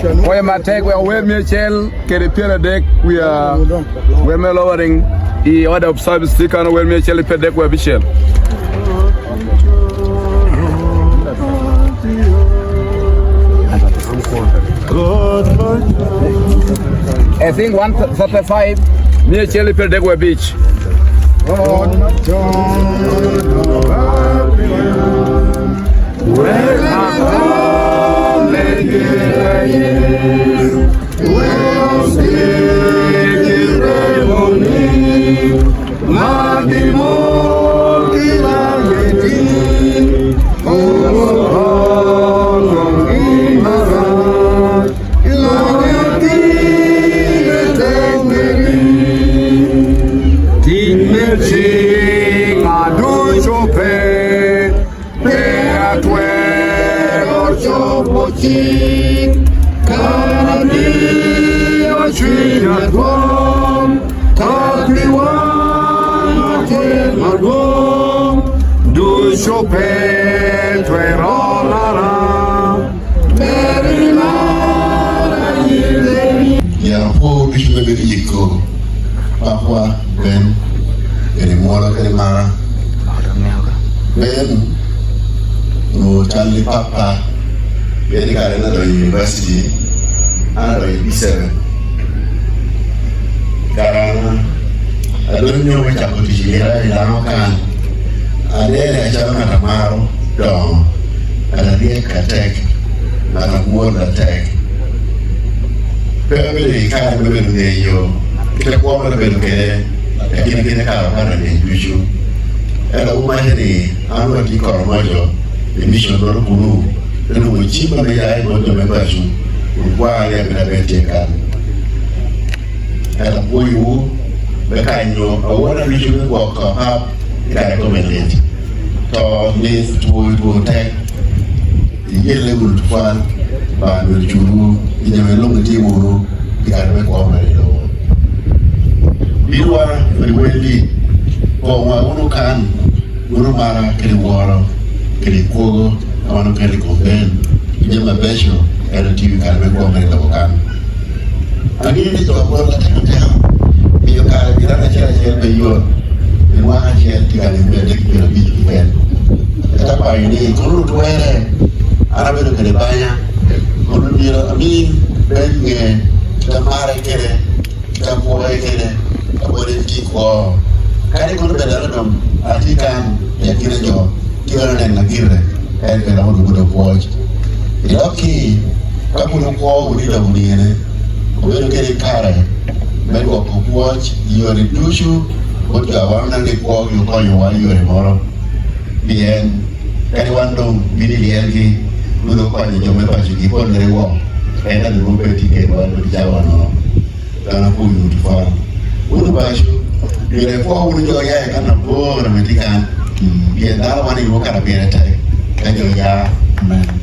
We ma take we are Michel ke de piano deck we are we me lowering I order of service stick and we Michel pe deck we Michel. I think 135 Michel pe deck we beach. Olwa Ben, Mara, Ben, no Charlie Papa, Ben got another university, another B7. I don't know which I put here in Lanokan. And then I shall not a marrow, dong, and a near attack, and a word attack. Family can't live in you. It's a woman of it, I can't get a car of you. And a woman, I'm not the Coromajo, the mission of Kunu, and we cheap on the eye of the members while I have been taken. And a boy who, the kind of a water mission walk up, it I recommended. So, this to attack the yellow fun, but with you, in the long table, you can make one very low. You are very wealthy, for one can, Mara, Keriwara, Kerikogo, I want to carry Coben, Jama Besho, and a TV can make one very low can. I need it to a world that you can be a church by you. And one hand to get a bit of pen. That's why you need to wear Arabic Caribbean, I mean, Ben, Tamara Kere, Tampoa Kere, a body kick or carry on better than Atikan, Yakinajo, Kiran and Nagire, and I want to put a watch. It's okay, couple of war with it, we'll get a car. Men walk of watch, you are in Tushu, but you are one and they call you while you are tomorrow. The end, anyone don't be the LG, we don't call you members, you keep on the wall, and then the room ticket while the Java. Don't pull you to farm. Wouldn't buy you. You have 4 with your yak and a board and a ticket. Yet that one you walk at a beer attack. And your ya,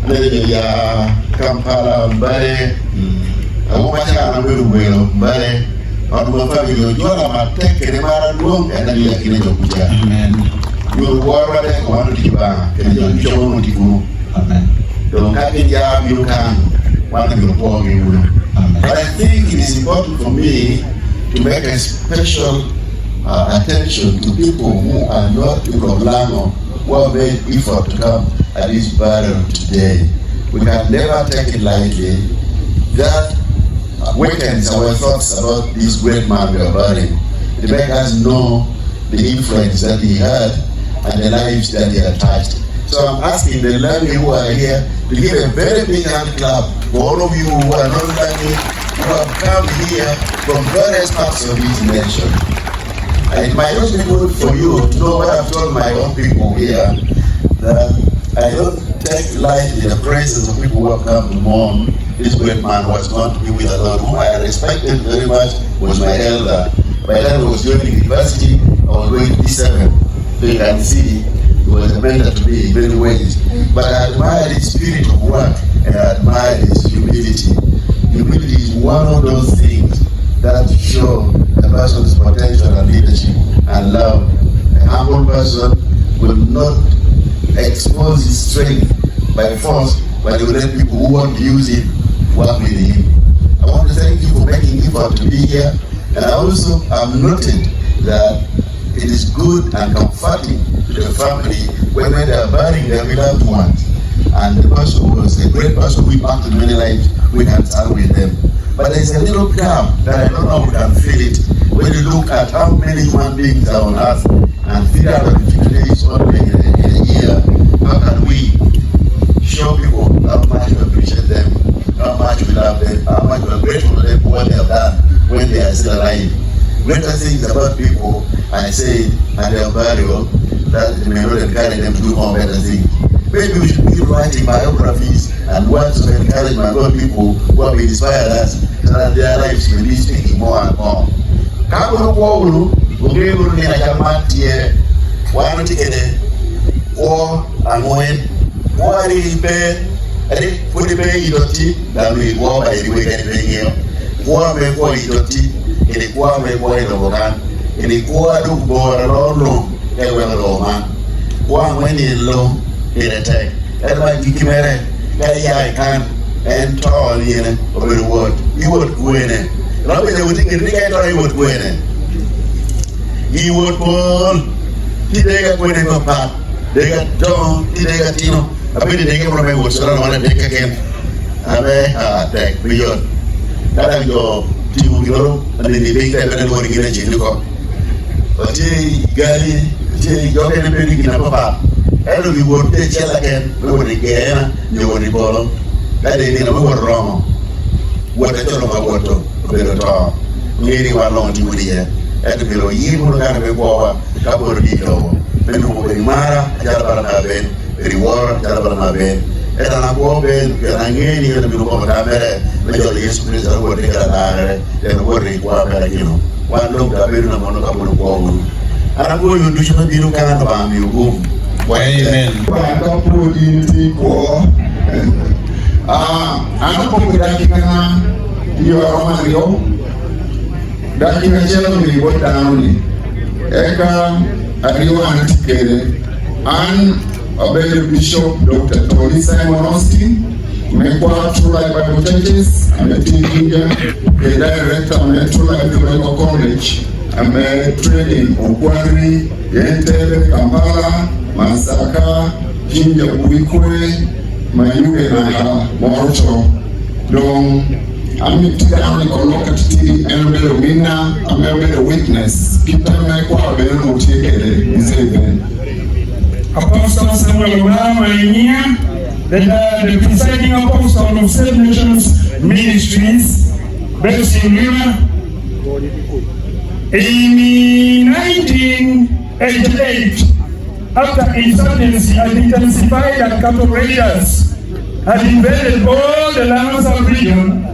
let your ya, Kampala, Bade, a woman, I'm going to whale, Bade. On my family, you are taking a man room and then you are in a job. You will war at a quantity bar and you show what you do. Don't have a job, you can. One of your poor you. But I think it is important for me to make a special attention to people who are not people of Lango, who have made effort to come at this burial today. We can never take it lightly. That awakens our thoughts about this great man we are burying. It makes us know the influence that he had and the lives that he had touched. So I'm asking the Langi who are here to give a very big hand clap for all of you who are not Langi, who have come here from various parts of this nation. And it might also be good for you to know what I've told my own people here, that I don't take lightly the presence of people who have come to mourn this great man who was going to be with us, whom I respected very much, was my elder. By the time I was joining university, I was going to B7. So you can see he was a mentor to me in many ways. But I admire his spirit of work and I admire his humility. Humility is one of those things that show a person's potential and leadership and love. A humble person will not expose his strength by force, but he will let people who want to use it work with him. I want to thank you for making effort to be here, and I also have noted that it is good and comforting to the family when they are burying their beloved ones. And the person who was a great person who impacted many lives, we can stand with them. But there's a little gap that I don't know how we can fill it when you look at how many human beings are on earth and 350 days only in a year. How can we show people how much we appreciate them, how much we love them, how much we are grateful to them for what they have done when they are still alive? Greater things about people, I say, at their burial, that may not encourage them to do more better things. Maybe we should be writing biographies and words of encouragement about people who have inspired us so that their lives will be speaking more and more. Kabulu Kwolu, Ugribu ni Najamatie, one ticket, or and when, what is bad, and put the pay idoti, that we go by the way that they here. What may go idoti, in the Kwa may go in the Vogan, in the Kwa do go alone, they will go man. One when in low. In attack. That's why you give it I can and tall in over the word. You would go in it. Robin, I would think I thought he would go in it. He would pull. Did they get winning for Pat? They got John, did they got Tino? I mean, they get from my wood, so I don't want to take again. I may attack beyond. That I go to Europe and then they make that and going to get a Jinico. But Gary, you're going to be in a papa. And we would take it again, we would again, you would follow. That is in a word wrong. What a ton of water, a bit of talk. Leading along to here. At the below, you would have a war, a couple of people. Then who will be Mara, Jalabana Ben, very war, Jalabana Ben. And an Agoben, and again, you will go to America, major experience of what they got, then what they were, you know. One look at Bedouin Monocapo Gold. And I'm going to do something you can't buy you home. Amen. Anapo dakika hiyo Roma ndio dakika chelo ni bota nauni eka aliwa anatikele an obey Bishop Dr. Tony Simon Austin mekwa True Life Bible Churches ametingia the director of True Life Bible College training Okwari Yentele Kampala Masaka, Jinja Uikwe, Mayuge na Morocho, Dong, Amitika Nikoloka Titi, Elbe Wina, Amebe Witness, Kita Mekwa Beno Mutieke, Izebe. Apostle Samuel Mainia, the presiding apostle of Seven Nations Ministries, based in Lima, in 1988. After insurgency had intensified and cattle raiders had invaded all the lands of the region,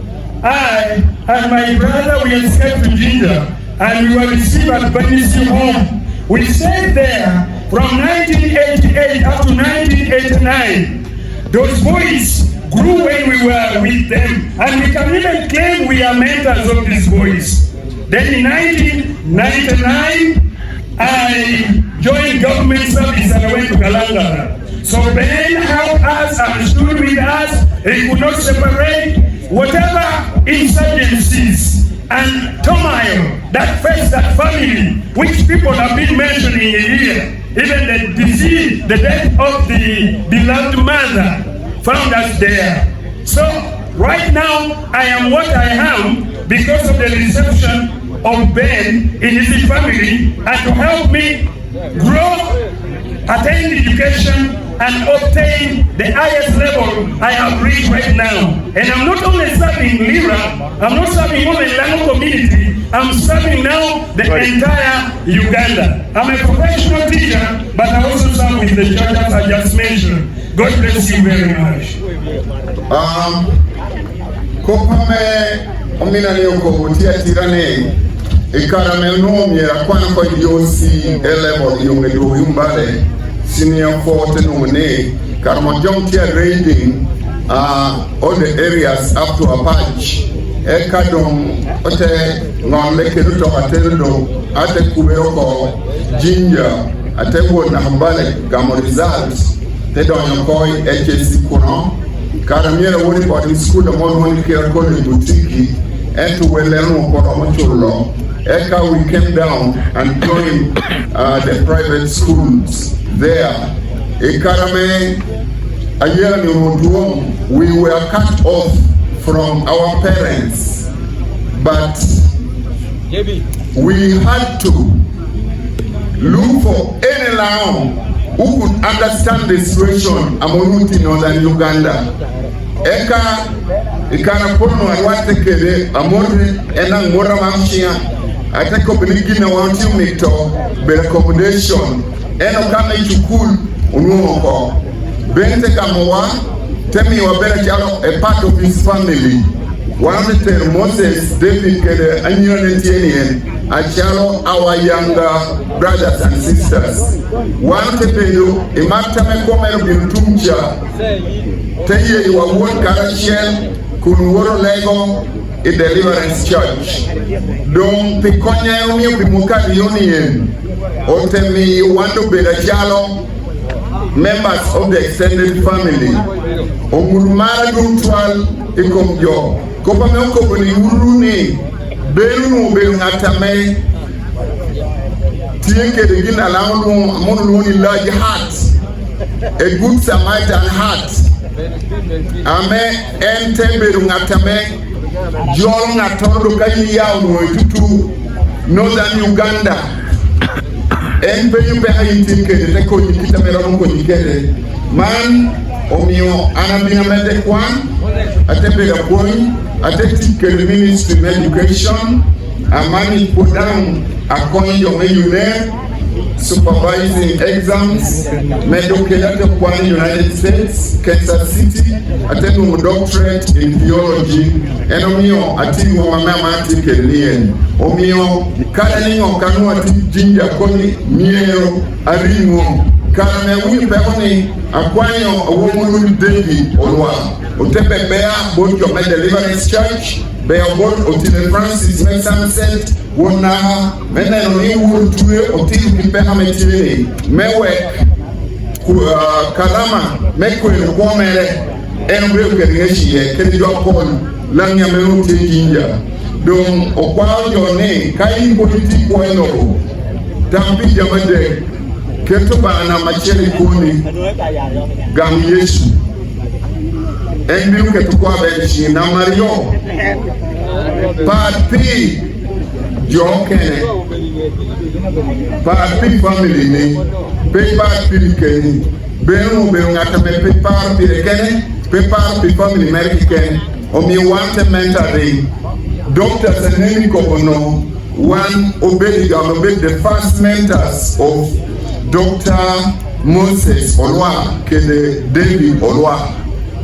I and my brother we escaped to Jinja and we were received at Benisi home. We stayed there from 1988 up to 1989. Those boys grew when we were with them and we can even claim we are mentors of these boys. Then in 1999, I joined government service and I went to Kalanga. So Ben helped us and stood with us. He could not separate whatever insurgencies and turmoil that faced that family, which people have been mentioning here. Even the disease, the death of the beloved mother found us there. So right now, I am what I am because of the reception of Ben in his family, and to help me grow, attain education, and obtain the highest level I have reached right now. And I'm not only serving Lira, I'm not serving only Lango community, I'm serving now the entire Uganda. I'm a professional teacher, but I also serve with the church as I just mentioned. God bless you very much. Kopame omina yoko butia tirane ikarame no miera kwana kwa yosi elevo yonge do yumbale senior forte no ne karamo jontia raiding all the areas up to Apache ekadom ote ngombe keruto atendo ate kuberoko ginger ate wona hambale gamo results te don koi HSC kuno Karamiera woni boarding school the more one care college boutique and to Weleno Poromochulo. Eka we came down and joined the private schools there. Ekarame Ayani Roduom, we were cut off from our parents, but we had to look for any land who could understand the situation among northern Uganda. Eka ikana pono alwate kede amore ena ngora mamshia atako benigina wanti mito be accommodation eno kama ichukul unuoko bente kamowa temi wa bere chalo a part of his family. One of the Moses David kede anyone tienien achalo our younger brothers and sisters. One tepedo imata mekomero bintumcha teye you are one Karashiel Kunworo Lego a Deliverance Church. Don't piconya umi upimukari yonien otemi you want to be the chalo members of the extended family. Omurumara Gumtual ikomjo kopa meko boni uruni belu belu atame tienke de gina launu amonu ni large heart, a good Samaritan heart. Ame ente belu atame jol ngatondo kayi yawo tutu northern Uganda. En peyu pe hayintinke de ko nyikita mera ko nyikede man omio anabina mede kwan atebega point ateti the Ministry of Education amani put down a coin of mayune supervising exams medokelato kwan United States Kansas City atenu doctorate in theology enomio ati wa mama atikelien omio kada ningo kanu ati jinja koni miero arimo kana wuni pekoni akwanyo awomunu David Olwa Otepe Bea both your Deliverance Church Bea both Otile Francis Sunset Wona mena ni wuru tuwe Otile Kipeha metile mewe kalama mekwe kwomere enwe kereshi ye kerejo Paul lanya menu tinja don okwayo jone kai politiki kwa eno tambi jamade keto bana macheli kuni gam Yesu enbiu ketukwa benchi na Mario Papi Jokene Papi family ni Papi Keni Benu ngata pe Papi Kene Papi family American omi wante mentoring doctors and name kono one obey the first mentors of Dr. Moses Olwa kede David Olwa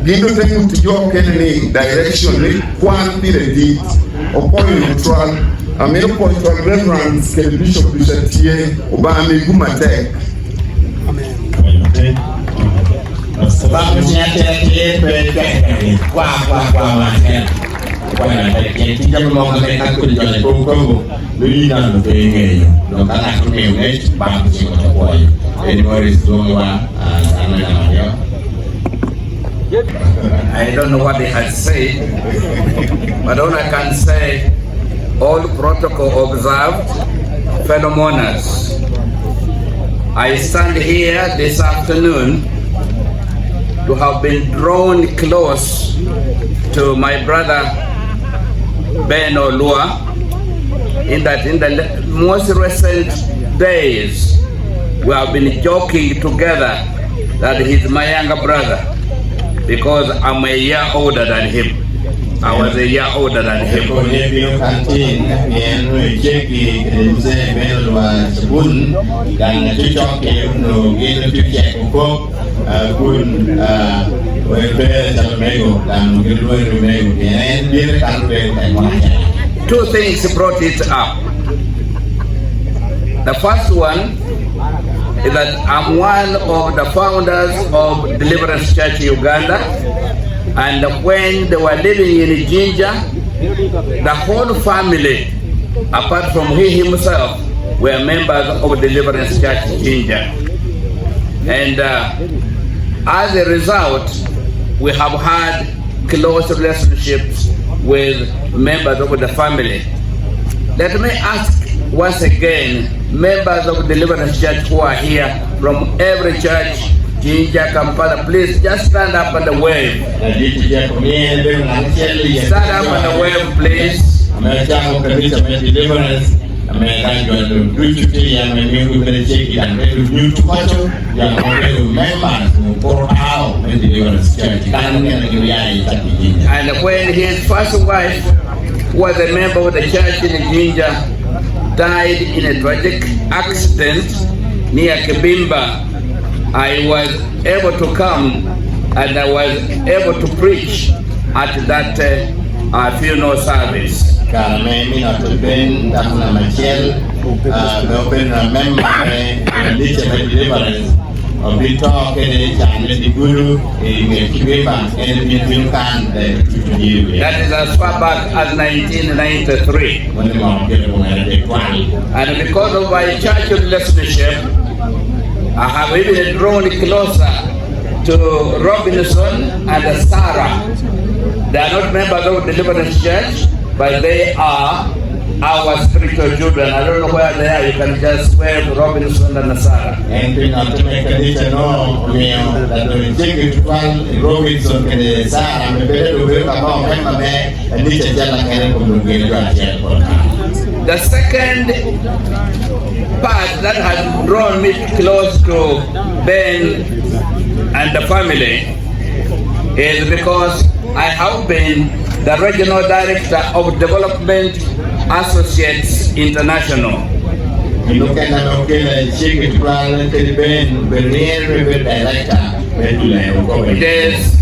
gindo tengu tijo kene direction ni kwan pire dit upon neutral amero pointral reverence ke Bishop Bishatie oba ameguma tek amen Bapak nyata wah macam Wah, kita mau mereka kudu jalan punggung, beli dan beli ni, dong kan aku ni bang sih macam boy. Ini baris dua anak ya. I don't know what they had said, but all I can say, all protocol observed, fellow mourners, I stand here this afternoon to have been drawn close to my brother Ben Olwa, in that in the most recent days we have been joking together that he's my younger brother because I'm a year older than him. I was a year older than him. Two things brought it up. The first one is that I'm one of the founders of Deliverance Church Uganda, and when they were living in Jinja, the whole family, apart from he himself, were members of Deliverance Church Jinja. And as a result, we have had close relationships with members of the family. Let me ask once again, members of Deliverance Church who are here from every church, Jinja, Kampala, please just stand up and wave. Stand up and wave, please. And when his first wife, who was a member of the church in Jinja, died in a tragic accident near Kibimba, I was able to come and I was able to preach at that funeral service. That is as far back as 1993. And because of my church relationship, I have even drawn closer to Robinson and Sarah. They are not members of Deliverance Church, but they are our spiritual children. I don't know where they are. You can just wave Robinson and Sarah. And to make a little know, that we take it to Robinson and Sarah, and the second part that has drawn me close to Ben and the family is because I have been the regional director of Development Associates International. It is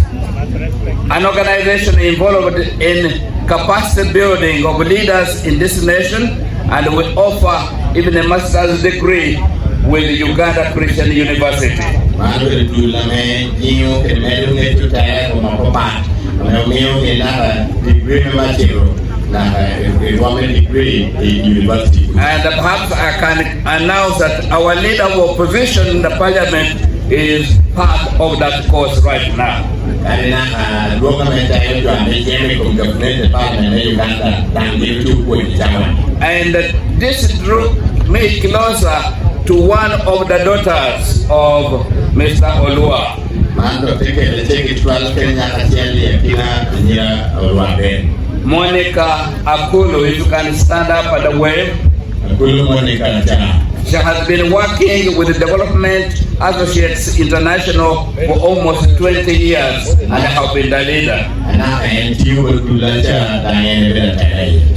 an organization involved in capacity building of leaders in this nation, and we offer even a master's degree with Uganda Christian University. And perhaps I can announce that our leader of opposition in the parliament is part of that course right now. And this drew me closer to one of the daughters of Mr. Olwa. Monica Akulu, if you can stand up at the wave. She has been working with the Development Associates International for almost 20 years and have been the leader.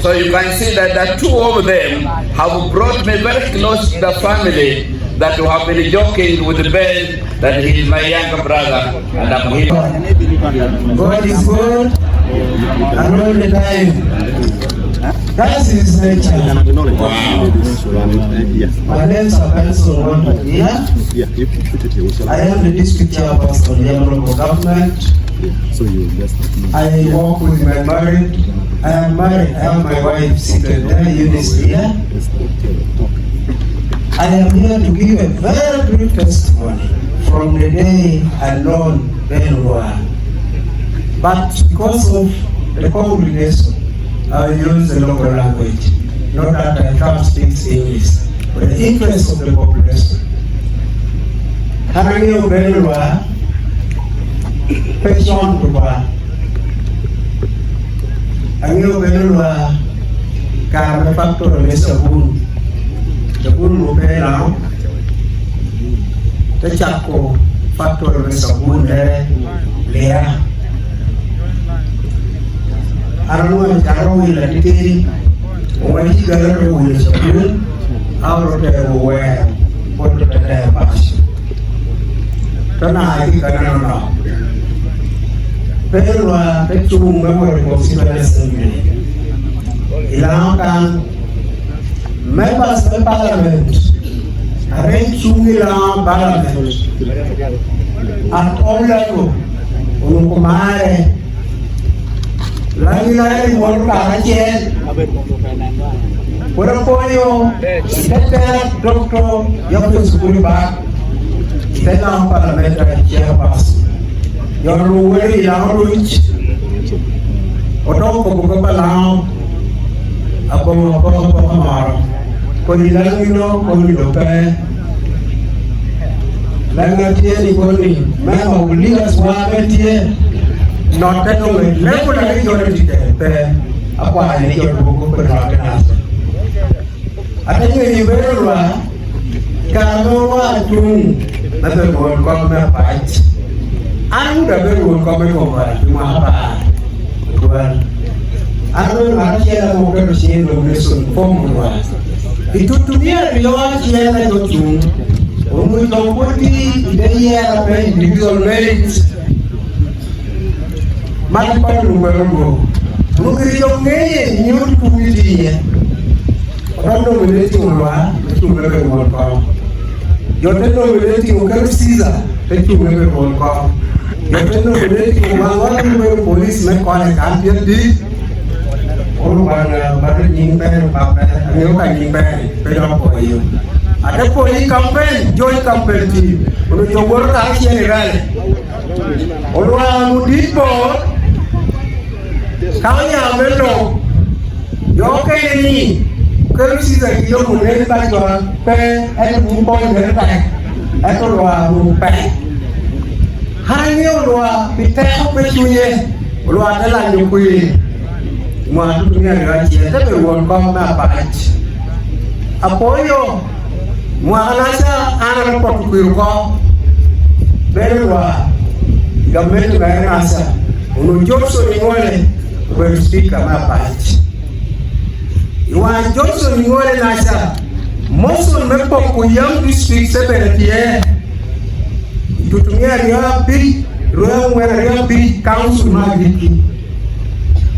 So you can see that the two of them have brought me very close to the family, that you have been joking with Ben that he is my younger brother and I'm here. God is good and all the time. That's his nature. Wow. My name is Olwa Ben here. I am the district chairperson of the local government. I work with my married. I am married. I have my wife seated there, Eunice here. I am here to give a very brief testimony from the day I known Ben Olwa. But because of the congregation, I will use the local language. Not that I can't speak English, but the interest of the population. Having you very well, passion to buy. And you very well, can factor of sabun. The sabun will be now. The charcoal factor of sabun there. I don't know if I will educate when he got a will support out of the aware what the past. Tonight, I don't know. Pero the two members of civil assembly. Ilangan members of parliament arrange parliament at all levels. Kumare lagi mau kajian, berpoyo, setelah doktor yang bersekutu bak, setelah parlimen siapa, yang luar yang lucu, orang pokok pelang, apa marah, koni dokter, lagi dia ni koni, memang lihat semua dia. Not that way, level like you're a apa ini yang buku perhatian. Adanya ini berapa? Kalau wajung, nanti buat komen apa? Anu dah buat komen apa? Cuma apa? Buat. Anu masih ada mungkin mesin mesin form buat. Itu dunia riwayat yang ada tu. Umur kompeti dia apa? Individual merits. Mari perlu berumur. Mungkin jomge nyur pujinya. Orang tu berarti orang, itu berumur kau. Jodoh tu berarti orang sisa, itu berumur kau. Jodoh tu berarti orang polis mereka kampion di. Orang baru nyimpen apa? Mereka nyimpen berapa itu? Ada polis kampen, join kampen di. Orang jobor kasih ni ral. Orang mudipor. Kau yang belum, jokai ini, kalau sisa kita mulai belajar, ada bumpon berapa, ada luar bumpon. Hanya luar, kita apa cuci, luar adalah nyukui, muat dunia raja, tapi luar kau apa? Apoyo, muat nasa anak portugir kau, berluar, gambar tu gaya nasa, unjuk suri boleh. Speaker mapachi Iwan Johnson ngore nasa moso mepo kuyam district secretary tutumia ria big ria big council magiki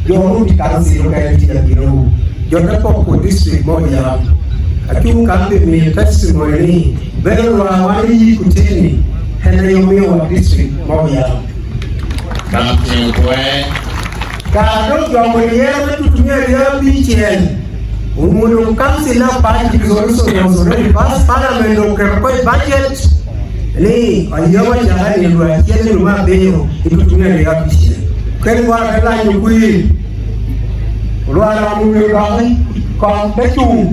yo di council ka dia biro yo mepo ko district moja akiu kambe ni testimony bero wali kutini hena yo wa district moja kampe kwe kalau jomelier tutunya dia bikin, umum council apa jadi pas parliament kerja budget, ni ayam jangan diluar, jadi rumah bayu itu tutunya dia bikin. Keluar adalah nyukui, luar ramai ramai, kompetu,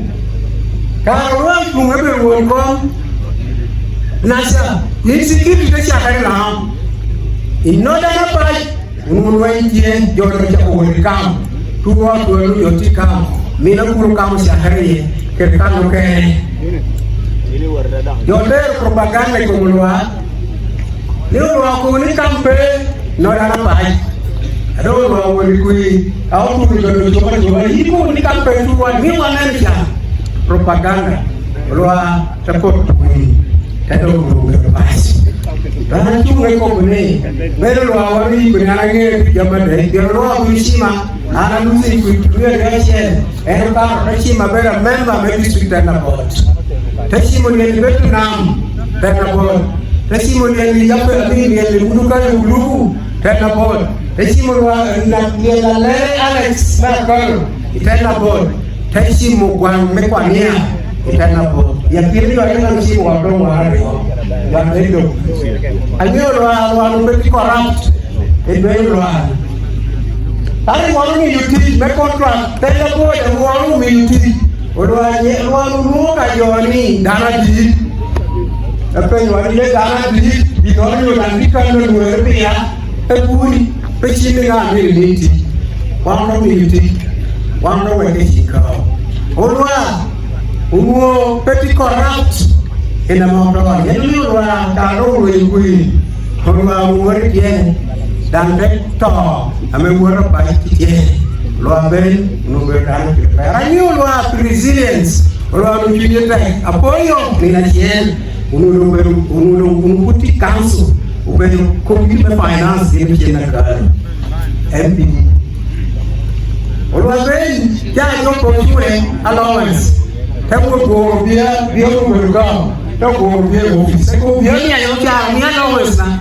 kalau tu ngapain buat nasa, ni sikit kita cakap lah, inoda apa? Unguai dia jodoh jauh kam, tua joti kam, mina guru kam sehari kerkan oke. Jodoh propaganda itu keluar, ni orang aku ni kampe, nora nampai, ada orang kui, aku tu jodoh ibu ni kampe tua ni mana ni propaganda, keluar takut kui, ada guru berpas. Karena cuma kau ni, baru awalnya penyanyi zaman deh, baru awalnya sima, anak musik itu dia gasnya, entar sima baru member medis kita nak. Testimoni yang Vietnam, terdapat. Testimoni yang apa ni yang dibutuhkan dulu, terdapat. Testimoni yang Alex Merkel, terdapat. Testimoni yang Mekwania, terdapat. Yang kiri ada nasi warung warung. Yang itu, ada orang berkorup, itu orang. Tari waru mi yuti me contract tele ko e waru mi yuti odwa ye waru mu ka joni dana di apa waru le dana di doni udan di kan no ya e buri pe chini ga mi liti waru mi yuti waru we ke chika odwa uwo peti corrupt ina mo ro ye lu wa ta ro we kui odwa mu ri ye dan to ame wora ba tie Olwa Ben no be dan prepare you Olwa resilience Olwa no kinyeta apoyo nina chien unu puti council ubeno community finance ni chien ka MP Olwa Ben ya yo ko yue allowance tabo go bia ko ga to go bia office ko bia ni ayo cha ni allowance na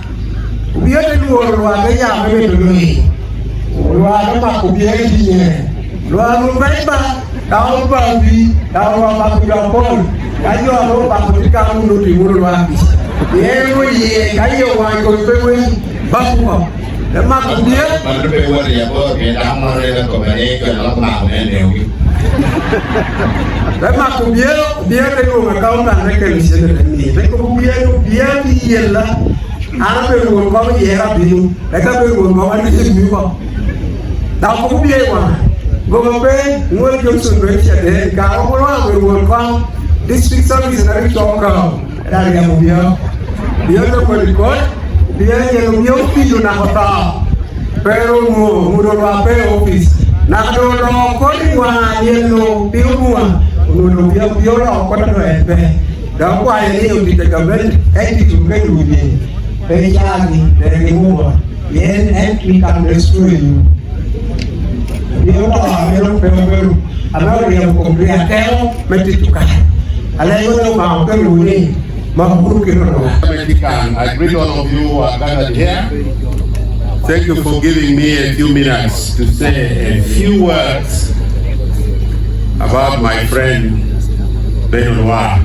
bia de Olwa be ya me do ni Olwa ma ko bia di ni Olwa no ba tao ba bi tao ba ku da pon ayo ro ba ku ka mu no ti mu Olwa bi ye ro ye ayo wa ko pe we ba ku ma ma ko bia man be wa ya bo ke da mo re ko be ne ko lo ma me ne wi ma ko bia de ro ma ka na ne ke ni se de ni be ko bia bi yella ana be ro ko ye ra bi nu e ka be ro ko wa ni se mi ko da ko bia wa go be ngol Johnson be che de ka ko wa be ro ko district service na ri to ka da ya mo bia de ko ri ko bia ye no yo pi na ko ta pero mo ro wa pe office na do ko ni wa ye no pi wa no bia ro ko ta e be da ko ai ni o ti te ka ben e ti tu ke du ni pe ya ni de ni mo yen and we can restore you yo no pero ahora ya compré aquello metí tu cara ala yo no ma ko lu ni ma buru ke no I greet all of you who are gathered here. Thank you for giving me a few minutes to say a few words about my friend Ben Olwa.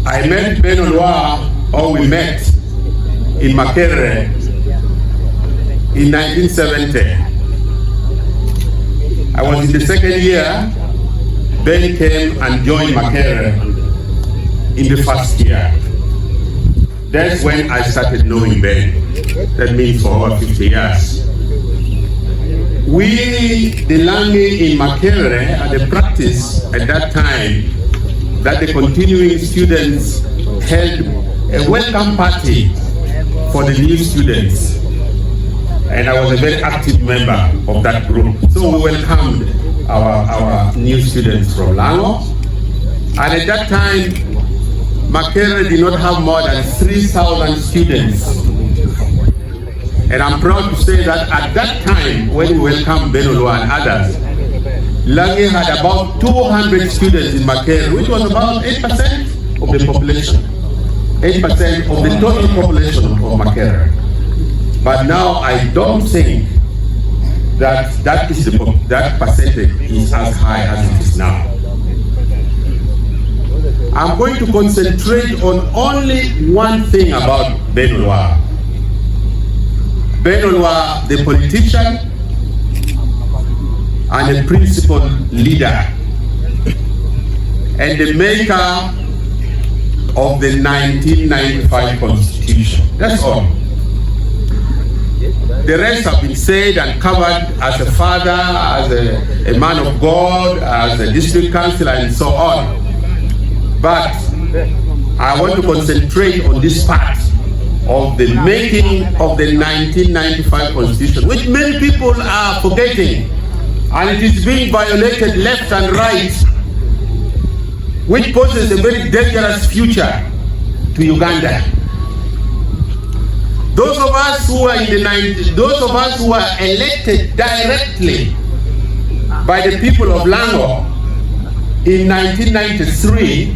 I met Ben Olwa, or we met in Makerere in 1970. I was in the second year. Ben came and joined Makerere in the first year. That's when I started knowing Ben. That means for over 50 years. We, the Langi in Makerere, had a practice at that time that the continuing students held a welcome party for the new students. And I was a very active member of that group. So we welcomed our new students from Lango. And at that time, Makerere did not have more than 3,000 students. And I'm proud to say that at that time, when we welcomed Ben Olwa and others, Lange had about 200 students in Makerere, which was about 8% of the population. 8% of the total population of Makerere. But now I don't think that that percentage is as high as it is now. I'm going to concentrate on only one thing about Ben Olwa. Ben Olwa, the politician and a principled leader and the maker of the 1995 Constitution. That's all. The rest have been said and covered as a father, as a man of God, as a district councillor, and so on. But I want to concentrate on this part of the making of the 1995 Constitution, which many people are forgetting, and it is being violated left and right, which poses a very dangerous future to Uganda. Those of us who are those of us who are elected directly by the people of Lango in 1993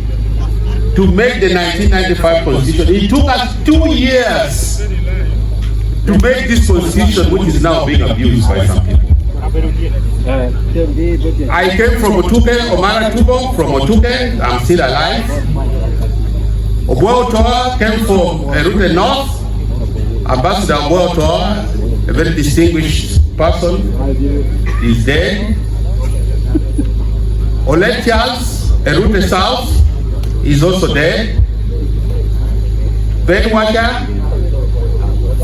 to make the 1995 Constitution. It took us 2 years to make this Constitution, which is now being abused by some people. I came from Otuke, Omara Tubo, from Otuke. I'm still alive. Obuotoa came from Erute North. Ambassador Obuotoa a very distinguished person, is dead. Olet Charles, Erute South, is also dead. Ben Waka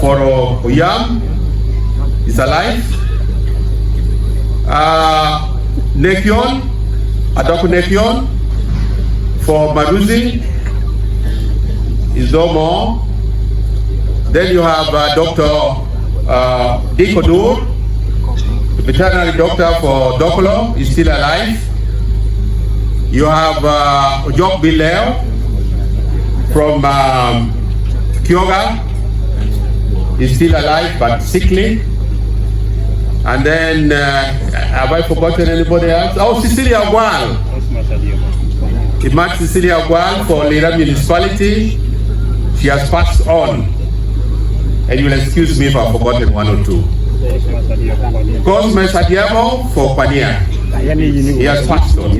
for Oyam is alive. Nekion, Adoko Nekion for Maruzi is no more. Then you have Dr. Dikodur, the veterinary doctor for Dokolo, is still alive. You have Ojok Bileo from Kyoga, is still alive but sickly. And then, have I forgotten anybody else? Oh, Cecilia Gwal. Imad Cecilia Gwal for Lira Municipality. She has passed on. And you will excuse me if I've forgotten one or two. Cosme Sadiamo for Pania. He has passed on.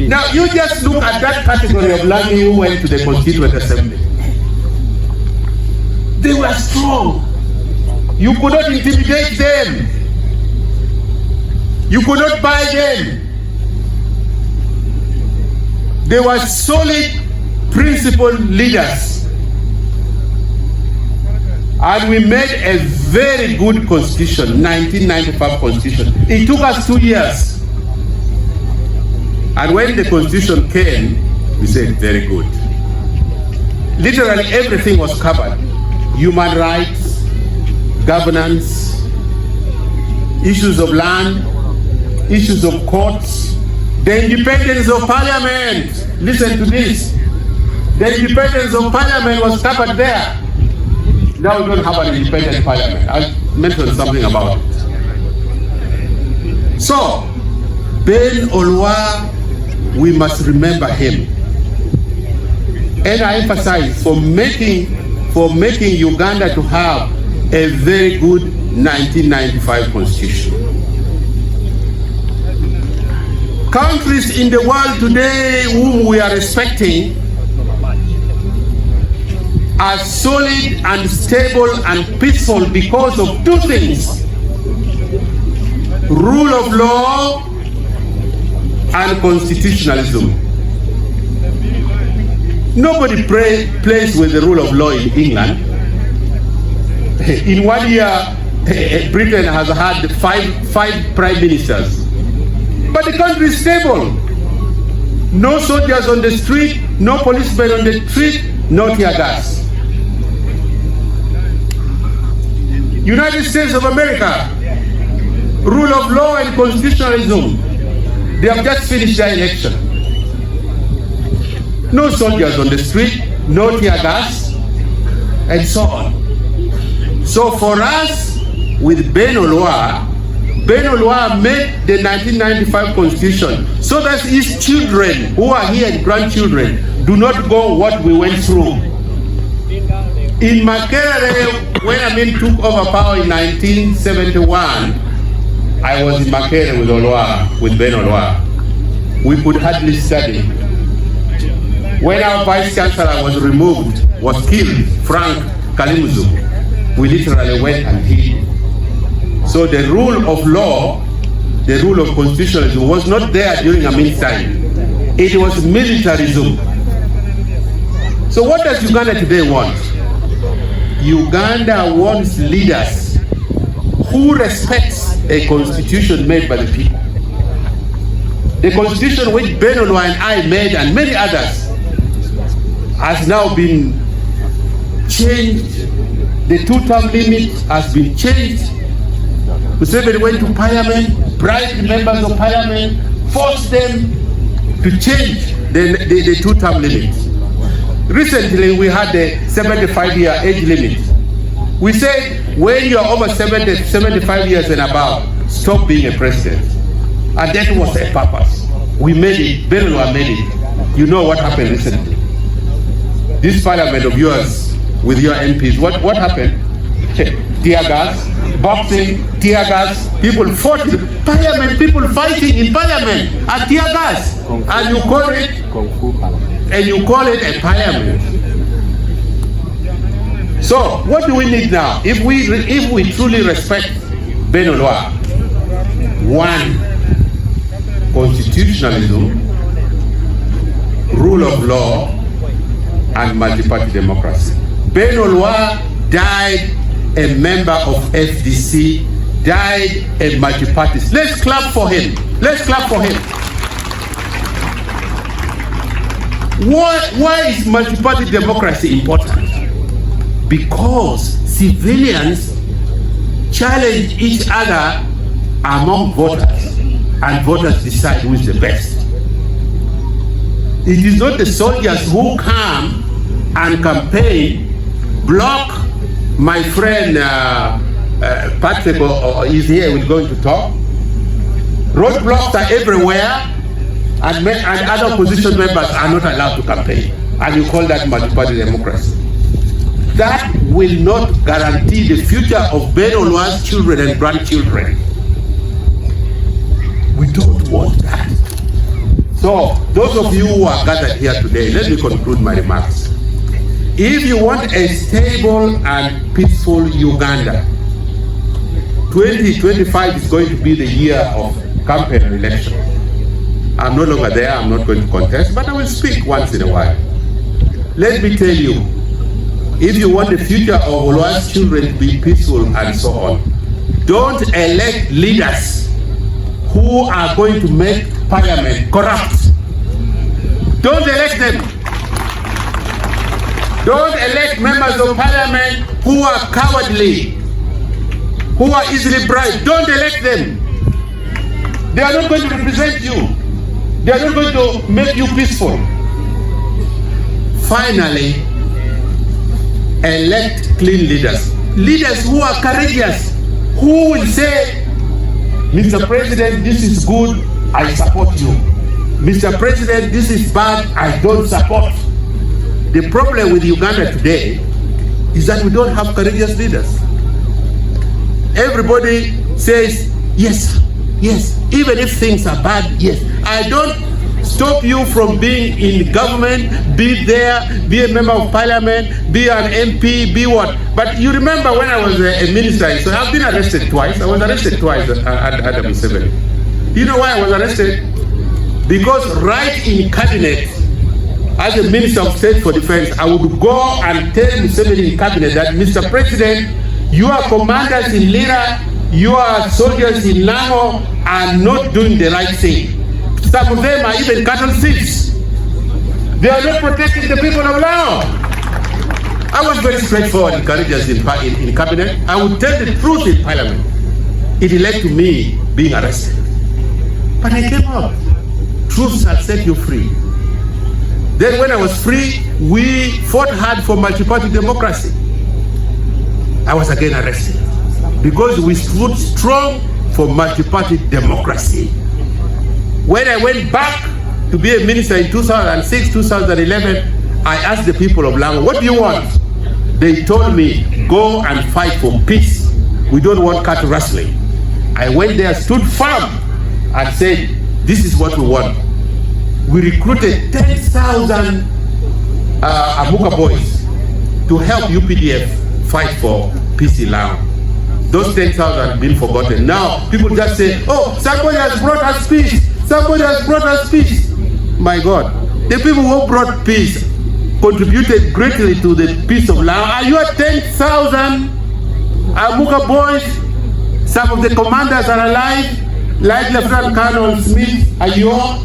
Now, you just look at that category of Lani who went to the Constituent Assembly. They were strong. You could not intimidate them. You could not buy them. They were solid, principled leaders. And we made a very good constitution, 1995 constitution. It took us 2 years. And when the constitution came, we said, very good. Literally everything was covered. Human rights, governance, issues of land, issues of courts, the independence of parliament. Listen to this. The independence of parliament was covered there. Now we don't have an independent parliament. I'll mention something about it. So, Ben Olwa, we must remember him. And I emphasize for making Uganda to have a very good 1995 constitution. Countries in the world today whom we are respecting are solid and stable and peaceful because of two things: rule of law and constitutionalism. Nobody plays with the rule of law in England. In 1 year, Britain has had five prime ministers. But the country is stable. No soldiers on the street, no policemen on the street, no tear gas. United States of America, rule of law and constitutionalism. They have just finished their election. No soldiers on the street, no tear gas, and so on. So for us, with Ben Olwa made the 1995 constitution so that his children who are here and grandchildren do not go what we went through. In Makerere, when Amin took over power in 1971, I was in Makerere with Ben Olwa. We could hardly study. When our vice chancellor was removed, was killed, Frank Kalimuzu, we literally went and hid. So the rule of law, the rule of constitutionalism was not there during Amin's time. It was militarism. So what does Uganda today want? Uganda wants leaders who respects a constitution made by the people. The constitution which Ben Olwa and I made and many others has now been changed. The two-term limit has been changed. Museveni went to parliament, bribed members of parliament, forced them to change the two-term limit. Recently, we had the 75-year age limit. We said, when you are over 75 years and above, stop being a president. And that was a purpose. We made it, Ben Olwa made it. You know what happened recently. This parliament of yours, with your MPs, what happened? Tear gas, boxing, tear gas, people fought in parliament, people fighting in parliament at tear gas. And you call it a parliament. So what do we need now? If we truly respect Ben Olwa, one, constitutionalism, rule of law, and multi-party democracy. Ben Olwa died a member of FDC, died a multi-party. Let's clap for him. Let's clap for him. Why is multi-party democracy important? Because civilians challenge each other among voters, and voters decide who is the best. It is not the soldiers who come and campaign, block. My friend Patrick is here, we're going to talk. Roadblocks are everywhere, and other opposition members are not allowed to campaign. And you call that multi-party democracy. That will not guarantee the future of Ben Olwa's children and grandchildren. We don't want that. So, those of you who are gathered here today, let me conclude my remarks. If you want a stable and peaceful Uganda, 2025 is going to be the year of campaign and election. I'm no longer there, I'm not going to contest, but I will speak once in a while. Let me tell you, if you want the future of Olwa's children to be peaceful and so on, don't elect leaders who are going to make parliament corrupt. Don't elect them. Don't elect members of parliament who are cowardly, who are easily bribed. Don't elect them. They are not going to represent you. They are not going to make you peaceful. Finally, elect clean leaders. Leaders who are courageous, who will say, Mr. President, this is good, I support you. Mr. President, this is bad, I don't support. The problem with Uganda today is that we don't have courageous leaders. Everybody says, yes, yes, even if things are bad, yes. I don't stop you from being in government, be there, be a member of parliament, be an MP, be what. But you remember when I was a minister, so I've been arrested twice. I was arrested twice at Adam 7. You know why I was arrested? Because right in cabinet, as a Minister of State for Defense, I would go and tell Museveni in cabinet that, Mr. President, your commanders in Lira, your soldiers in Lango are not doing the right thing. Some of them are even cattle thieves. They are not protecting the people of Lango. I was very straightforward and courageous in cabinet. I would tell the truth in parliament. It led to me being arrested. But I came out. Truth shall set you free. Then when I was free, we fought hard for multi-party democracy. I was again arrested because we stood strong for multi-party democracy. When I went back to be a minister in 2006, 2011, I asked the people of Lango, what do you want? They told me, go and fight for peace. We don't want cattle rustling. I went there, stood firm, and said, this is what we want. We recruited 10,000 Amuka boys to help UPDF fight for peace in Lango. Those 10,000 have been forgotten. Now, people just say, oh, somebody has brought us peace. Somebody has brought us peace. My God, the people who brought peace contributed greatly to the peace of Lango. Are you at 10,000 Amuka boys? Some of the commanders are alive, like Lieutenant Colonel Smith, Ayo,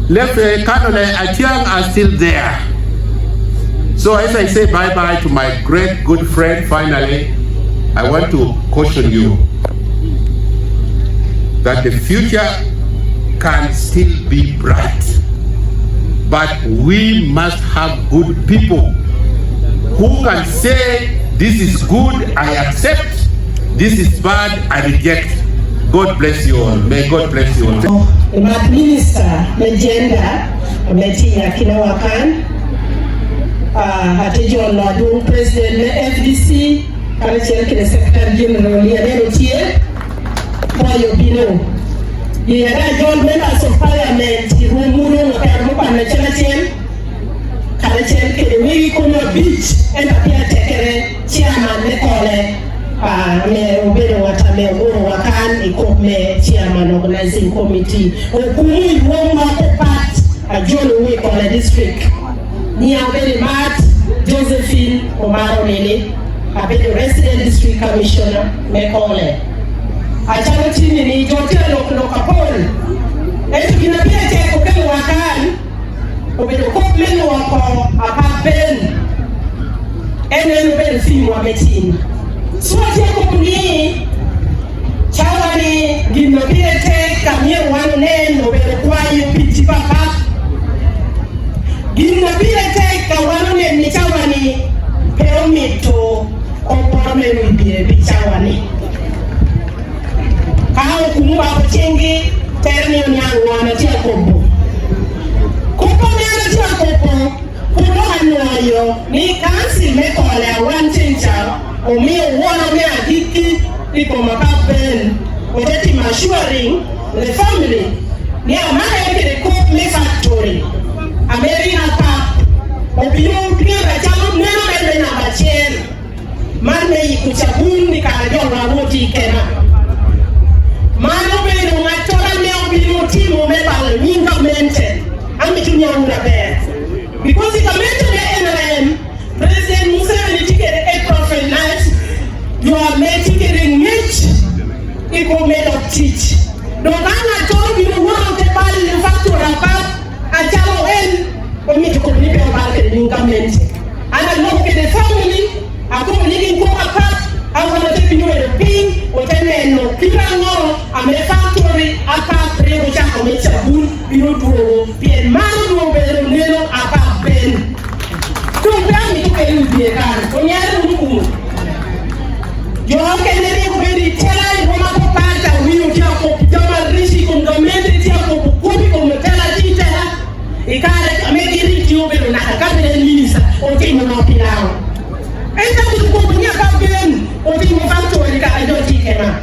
Lieutenant Colonel Atiang are still there. So as I say bye-bye to my great good friend, finally, I want to caution you that the future can still be bright. But we must have good people who can say, this is good, I accept, this is bad, I reject. God bless you all. May God bless you all. Mat Minister, Legenda, Metia Kinawakan, Hatejo Ladun, President FDC, Karachiel Kine Secretary General, Liadero Tie, Payo Bino. The other members of parliament, Rumuno, Nakamupa, Nachanachiel, Karachiel Kine, Wiki Kuma Beach, and Apia Tekere, chairman ne kole me obero watame ogoro wakan ikop me chairman organizing committee okumu woma part a jolo we kole district ni abere mat Josephine Omaro Nene abere resident district commissioner me kole achalo chini ni jotelo lokapol eto kinapia cheko kele wakan obedo kop meno wako apapen enen obedo fimu wa metini swati ya kupuni chawani ginopirete kamye wanu neno obedo kwa yu piti papa ginopirete kawanu neni chawani peo mito kompome wibie bichawani kao kumuwa kuchengi terni unyangu wanatia kombo kupo nyana tia kopo kupo hanuayo ni kansi mekole awanchencha omio wana mea hiki ipo makapen weteti masuring the family ni amana yake de cook me factory ameri hapa opio pira chama neno bende na bachen mane ikuchabuni karajo rawoti kena mano bendo ngatora me opio timo me bale minga mente amitunya urabe because it amente the NRM President Museveni tikere April 9th you are making it equal made of teach don't I told you one the body the factor about a jalo en for me to communicate about the minga mente and I look at the family I come living for a part I want to take you a ping or ten no kirango I'm a factory apa pre which I make a good you do be man do better neno apa ben don't tell me to get you be a car when you are yo kenere kubedi tela ngoma kupata huyu chako kama rishi kongamende chako kukubi kometela titela ikale amegiri kiobelo na kabele minisa oti mnopilao enda kukubunya kabelen oti mfactory ka ajoti kema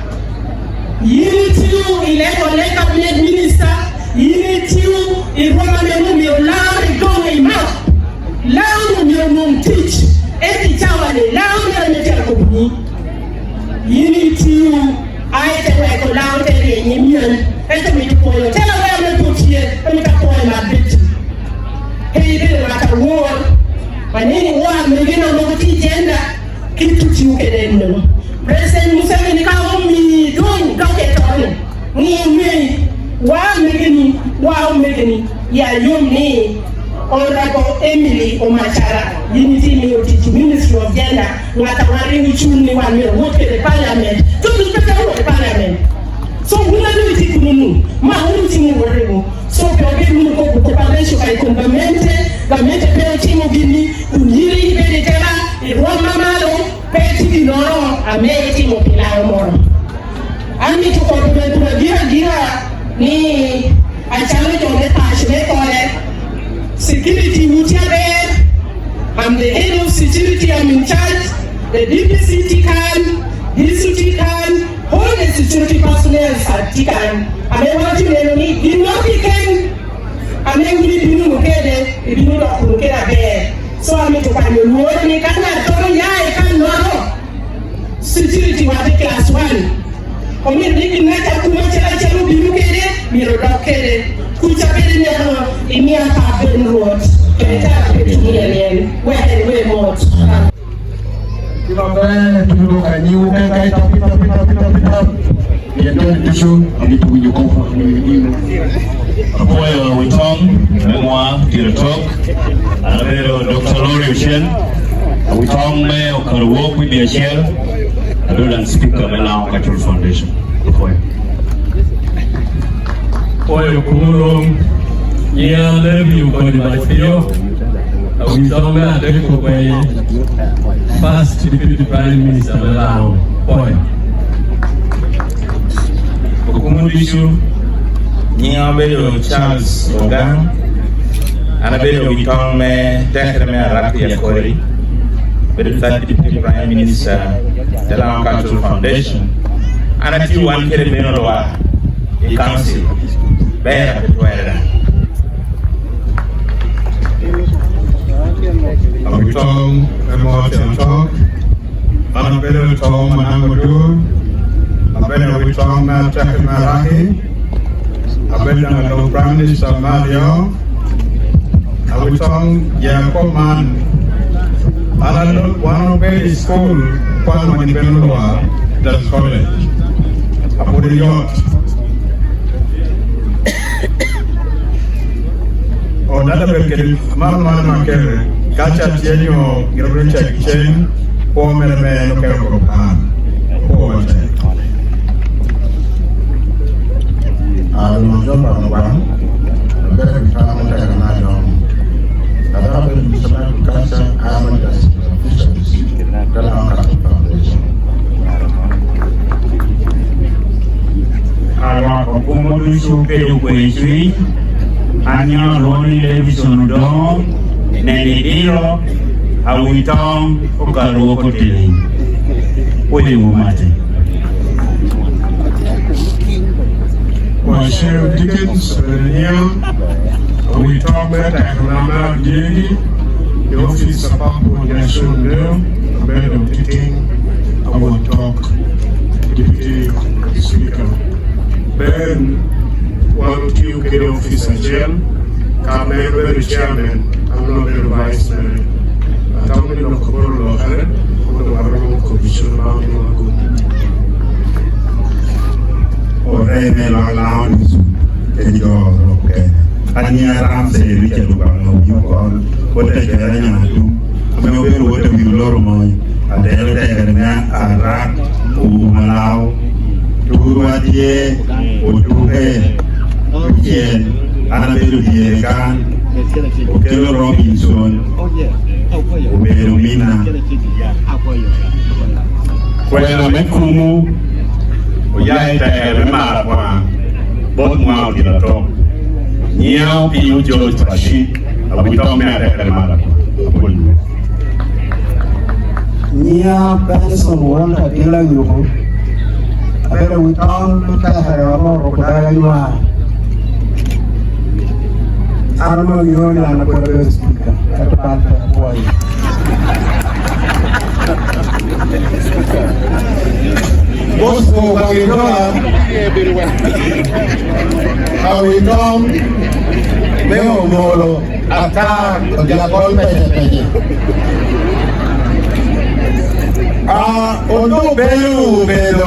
yiritiu ileko le cabinet minister yiritiu iroma menu miolari gonga ima lao mionum teach eti chawale lao mionum kubuni unity I take a down to the union and to me to pull your tell away the book here and to pull my bit. Hey, did like a war. My name was Megina Moti gender. Keep to you again. President Museveni come me don't get on. Me, wow, Megani, yeah, you me. Honorable Emily Omachara, Unity Ministry of Gender, Watawari Uchuni one year, work at the parliament, to be the parliament. So we are doing it to Mahuti Moreno. So we are getting to the Palatial by Complemented, the Metal Team of Guinea, Uniri Benetella, Roma Malo, Petty Noro, a May team of Pilar. I need to compliment to a dear, me, I challenge on the passion, security there. I'm the head of security, I'm in charge. The DPCT can, DCT can, all the security personnel at Tikan. I'm able to need, you know, he can. I'm able to look at it, if you don't look at it. So I'm to find a word, and I can't know. Security was the class 1. I'm living like a commercial, be look at it, be look at it. Kucha pili nyo imia papen road kwenye petunian where we more Kibambe tunuka nyiu kai tapita yendo tishu alitukuju kofa mwingine Apoyo Witong Mwa Tiratok Alero Dr. Lori Ushen Witong me okaruwo kwibia shell Adolan speaker Mela Cultural Foundation Apoyo Oyo kumulong ya lebi ukoni mafio awitome adeko kwenye first deputy prime minister melao oyo okumulishu nyabelo Charles Ogang anabelo Witome tekre me arapi ya kori bedo third deputy prime minister de la Cultural Foundation anati one kere beno wa the council bear between Witong Emma Talk Abel Tom Manangodu, Abel Witom Takimaraki, Abel Nangalo Brandis Samario, Awitom Yakoman, Alan one of the school, Palman Benua, that's college. Abudiyot. O nada berkel, mama makel, kacha tienyo, gilbrecha chen, po merme no kero pan, po wache. Alonso Bangwan, better become a Canadian. I have been some cancer amateurs, officials, the Lancaster Foundation. Awa komodu suke ukwezi, anya roni levision do, nenidiro, awitong ukaruo kotili. Uli umate. Sheriff Dickens, we talk about Akalama Digi, the office of Papua National Bill, a bed of teaching, I will talk, Deputy Speaker. Ben, one to get office of jail, member, the chairman, I'm not the vice mayor. I don't know the Kobolo Head, the Commission about the or Rene Lawrence, and your okay. And here I'm saying, Richard Lubano, you call what I can do. I'm a very what you Lormo, and the other thing, and Rat, who allow to Ruatie, or to Hay, and a little dear gun, Okello Robinson, Oberumina. When I met Kumu, Oya ita mara kwa bot mwao di lato niao piu jo trashi abito me ata mara kwa Nia person wanta kila yuko abere witam ta haramo rokudala yuwa armo yoni ana kwa speaker atapata kwa Bosco Baginola, Awitom, Meo Molo, Ata, Diakol Peje. Ondo Belo,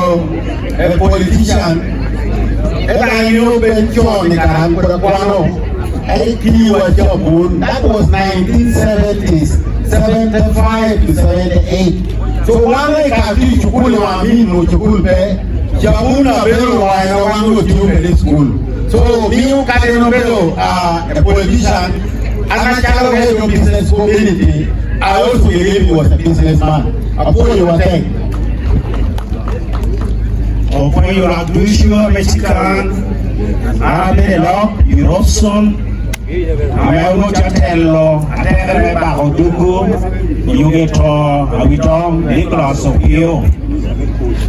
a politician, and I knew Ben John in Karakwano, that was 1970s, 75 to 78. So one week after Chukul Wamino Chukul Be, Jamuna Belo Wine one go to school. So Mio Cadeno Belo, a politician, and I can't have no business community. I also believe he was a businessman. A boy you were saying. When you are doing Mexican, Arabello, Euroson, Amelo Chatello, Atere Bahodugu, Yugeto, Awitom, Nicholas of you.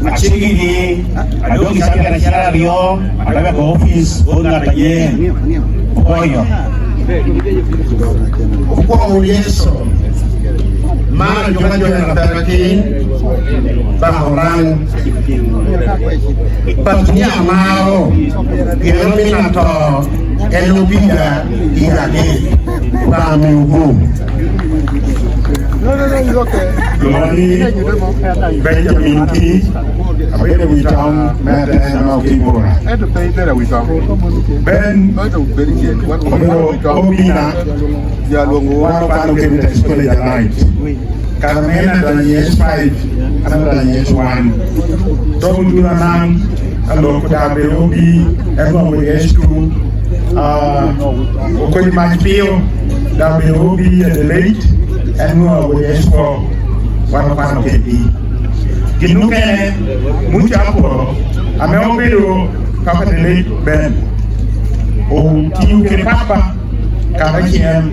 Achigi, I don't get a salario, I have an office, Bona Taye, Oyo. Yeso. Mana Johan Taraki, Bahoran, Patunia Mao, Yerominato, Elubida, Irade, Bamu. Benjamin T. Abel Witom, Madam Malkibora. Ben Obina, one of the school at night. Carmena, the years 5, another years 1. Don't do a man, a local WB, and one with S2. Okoy Magpio, WB at the late, and one with S4, one of our KP. Ginuke, Muchapo, a Melville, Papa the late Ben. O Tiu Papa, Karakian,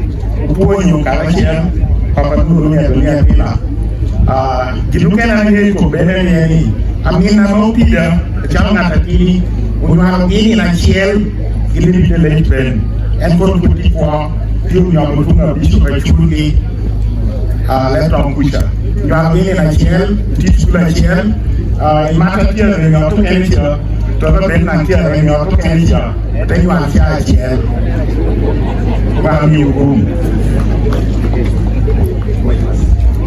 Uponyo Karakian. Papa Dunia Dunia Pila. Ginukan angin ko belen ni. Amin na mau pida, jangan nataki. Unwang ini na ciel, ini di late ben. En for kuti kwa, piu yang betul bisu kaculi. Letong kuisa. Gavin na chiel, teach la chiel, imaka tia de nyoto kencha, to ba ben na tia de nyoto kencha, te nywa tia chiel. Ba mi ugum.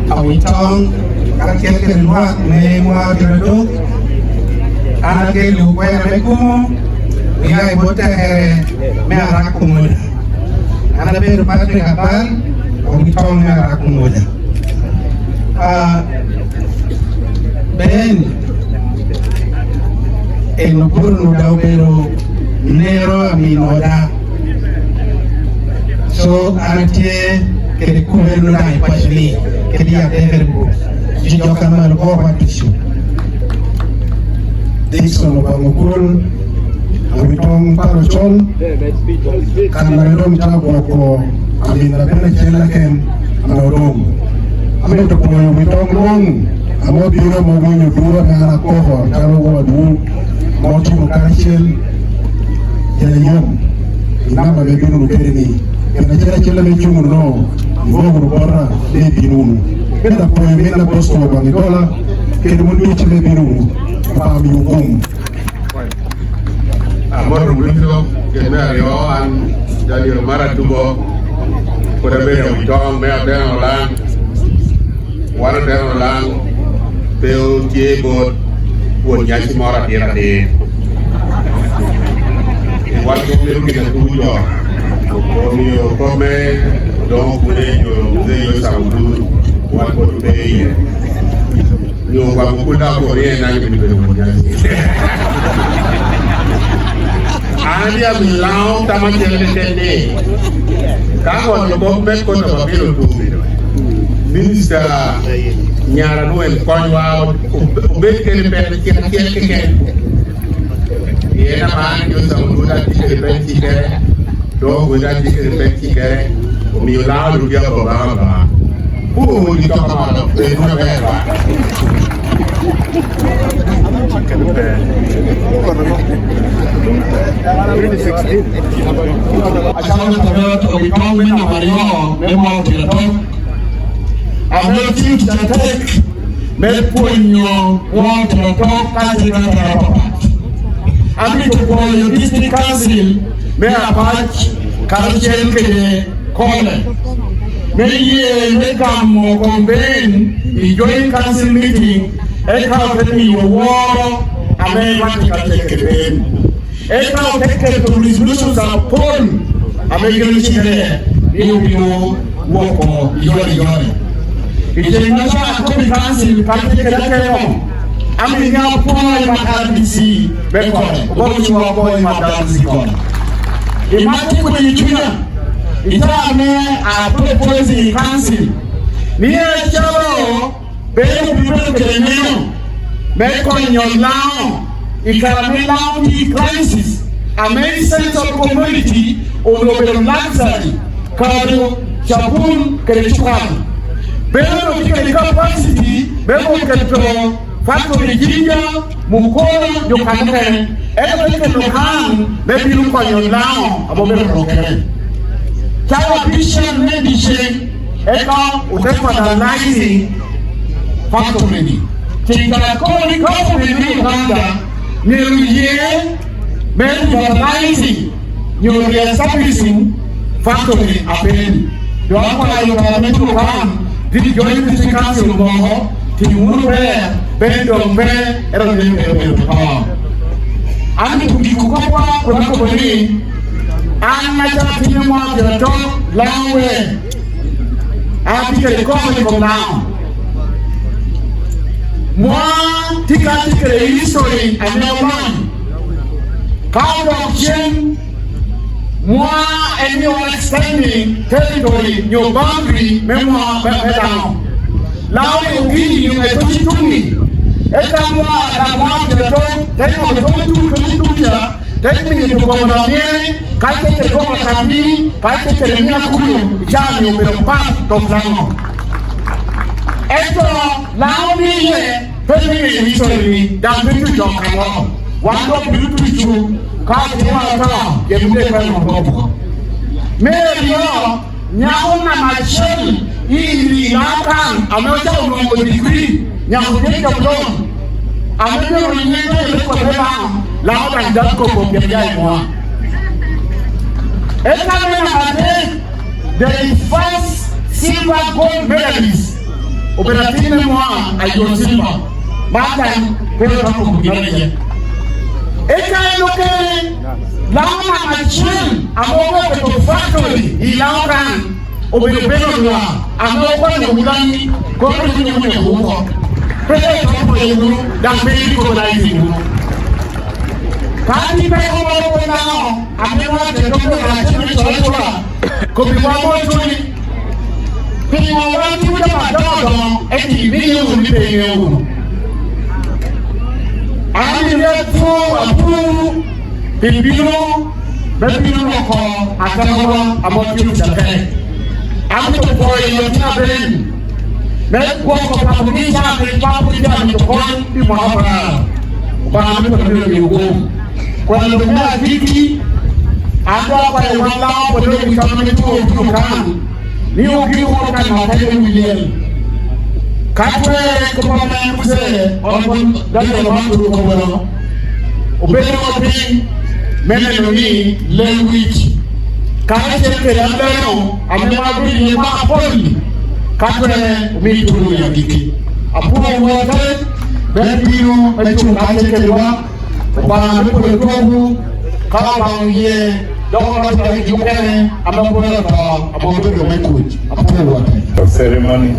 Awitong kakek keluar ne mua dulu, anak kelu kaya mekumu, dia ibu teh me arak kumuda, anak beru pada kapan, awitong me arak kumuda. Ben, enupur nudau beru nero aminoda, so anak dia kiri kuberu nudai pasli. Kedia deverbu jijoka mal ko watishu Dixon bangukul abitong parochon kan maridom tabo ko abinda bena chela ken amodom amento ko bitong long amo biro mo gonyo duro na ko ho talo wa du mo timo karachel yom inama be binu kerni kena chela me chumo no Vogro bora de binunu. Kenda poe mena posto bangola ke do mundo chile binunu. Pa mi ugum. Amor rubuto ke me ario an jadi mara tubo. Kore be no tong me ade no lang. Wara de no lang. Peo tie bot won ya si mora tira de. Wal ko me ke na tujo. Ko mi o come donc yo saúde wa ko te yo ba ko da ko re na ni be mo ya ani abi lao ta ma tele tele ka ko ko be ko to ba biro tu minister nyara no en ko wa o be ke ni be ke ye na ma yo saúde da ti ke be ti ke do go da ti ke be ti ke mi la lu ya ko ba ba o ni to ka ma pe no be ba Asal terus obitong men amario memo tirato amel tin tatek mel puño wa tirato ka tirato ami to ko yo district council me abach karchen ke Kole. Many make a more convene the joint council meeting, a cow taking your war, a man want to take a pen. A cow take the resolutions of Pon, a make there, you will walk on your yard. It's a national council, can take a letter. I mean, now Pon my RBC, Becon, what you are going my RBC. Imagine what you do. Itame a proposing council. Near Chalo, Bell people Kereneo, Mekon your now, Ikarame Launty crisis, a main sense of community over the luxury, Kado, Chapun, Kerechuan. Bell of capacity, Bell Kerecho, Factory Giga, Mukola, Yokan, everything Lohan, maybe look on your now, above the Rocket. Chawa Bishop Medicine, Eka, Utefanalizing Factory. Tinga Koli Company in Uganda, New Year, Medicalizing, New Year Establishing Factory Apen. You are going to come, did you join the council of Moho, Timur, Bendon Bear, and I'm to be Kukopa, Kurakobani. Anna Jackie Martin, long way. I think a comment from now. Moi, take a history and no one. Count of Jen, moi, and your extending territory, your boundary, memoir, down. Now you give you a 22. Etamwa, and one the dog, then on the 22. Take me to Gomonamere, Kate the Gomotami, Kate the Miaku, Jami, will pass to Flamo. Esto, now me, very history, that we took on. One of you to you, Kate Mata, get me from Bobo. Mary, now, my shell, hii inakan amewacha uongo degree nyakujenga blom amejua mwenyewe kwa sababu laoda ndako kwa kijai mwa there is first silver gold medalist operatine mwa ayo silver baada kwa hapo kujaribu loke laona machine ambapo kwa factory ilaokan obero kwa ambapo ni ulani kwa kwenye huko pesa kwa hiyo dampeli kwa hiyo kati pe ko nao amewa tendo kwa chini chochoa ko bi wa tuni bi wa tu da madodo eti milioni ni pe euro ani lefu apu bibino bebino ko atawa amotu chake amto ko yo na belen me ko ko pa ni sa pe pa pu ja ni ko bi mo ha ba mi ko ni ko kwa ndomea viki ando kwa wala kwa ndio kama mtu ukana ni ukiwa kwa mapendo milioni katwe kwa mzee on dada wangu kwa bwana ubele wapi meneno ni language kama cheke ya leo amemwagili ni mapoli katwe mitu ya viki apo wote bebio mechu kachekelewa ba ko ko kala bangie dokoro ta yukene amabona ta amabona mekuji apo what ceremony.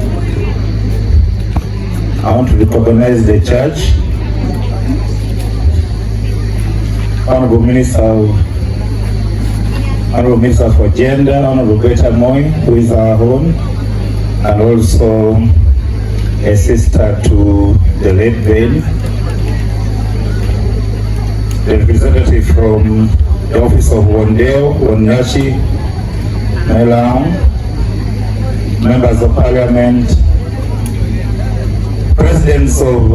I want to recognize the church, Honorable Minister for Gender, Honorable Greta Moy, who is our own, and also a sister to the late Ben, the representative from the office of Wondeo, Wonyachi, Melang, members of parliament, presidents of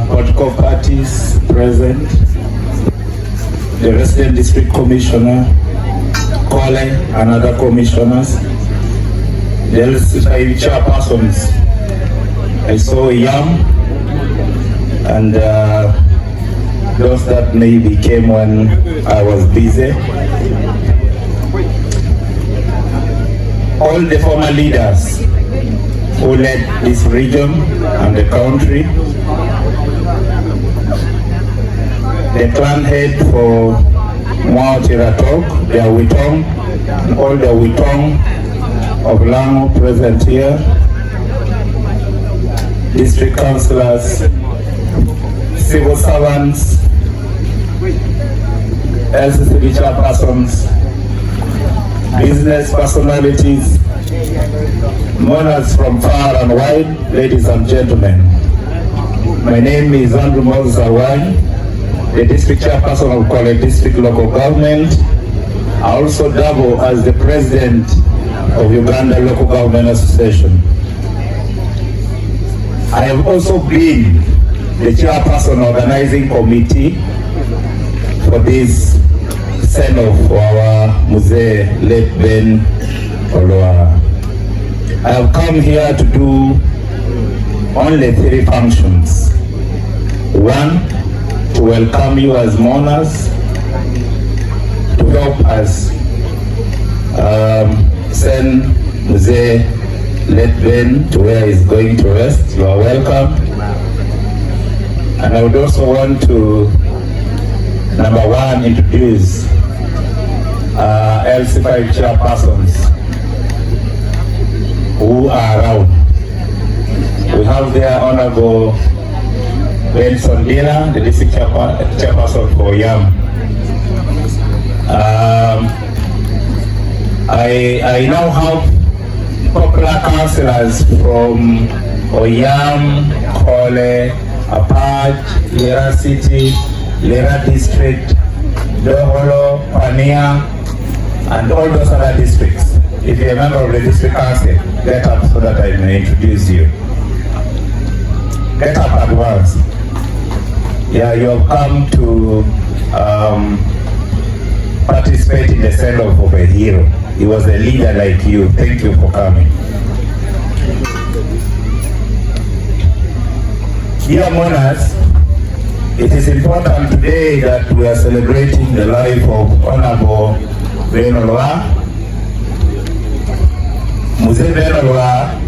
political parties present, the resident district commissioner, Kole, and other commissioners, the LCI chairpersons. I saw Yam and those that maybe came when I was busy. All the former leaders who led this region and the country, the clan head for Mwao Tiratok, the Awitong, and all the Awitong of Lango present here, district councillors, civil servants, LCCB chairpersons, business personalities, mourners from far and wide, ladies and gentlemen. My name is Andrew Moses Awai, the district chairperson of Kwale District Local Government. I also double as the president of Uganda Local Government Association. I have also been the chairperson organizing committee for this send-off for our Mzee late Ben Olwa. I have come here to do only 3 functions. 1, to welcome you as mourners, to help us send Mzee late Ben to where he's going to rest. You are welcome. And I would also want to, number 1, introduce LC5 chairpersons who are around. We have there Honorable Benson Dina, the district chairperson for YAM. I now have popular councillors from Oyam, Kole, Apaj, Lera City, Lera District, Doholo, Pania, and all those other districts. If you're a member of the district council, get up so that I may introduce you. Get up at once. Yeah, you have come to participate in the send-off of a hero. He was a leader like you. Thank you for coming. Dear mourners, it is important today that we are celebrating the life of Honorable Ben Olwa. Mzee Ben Olwa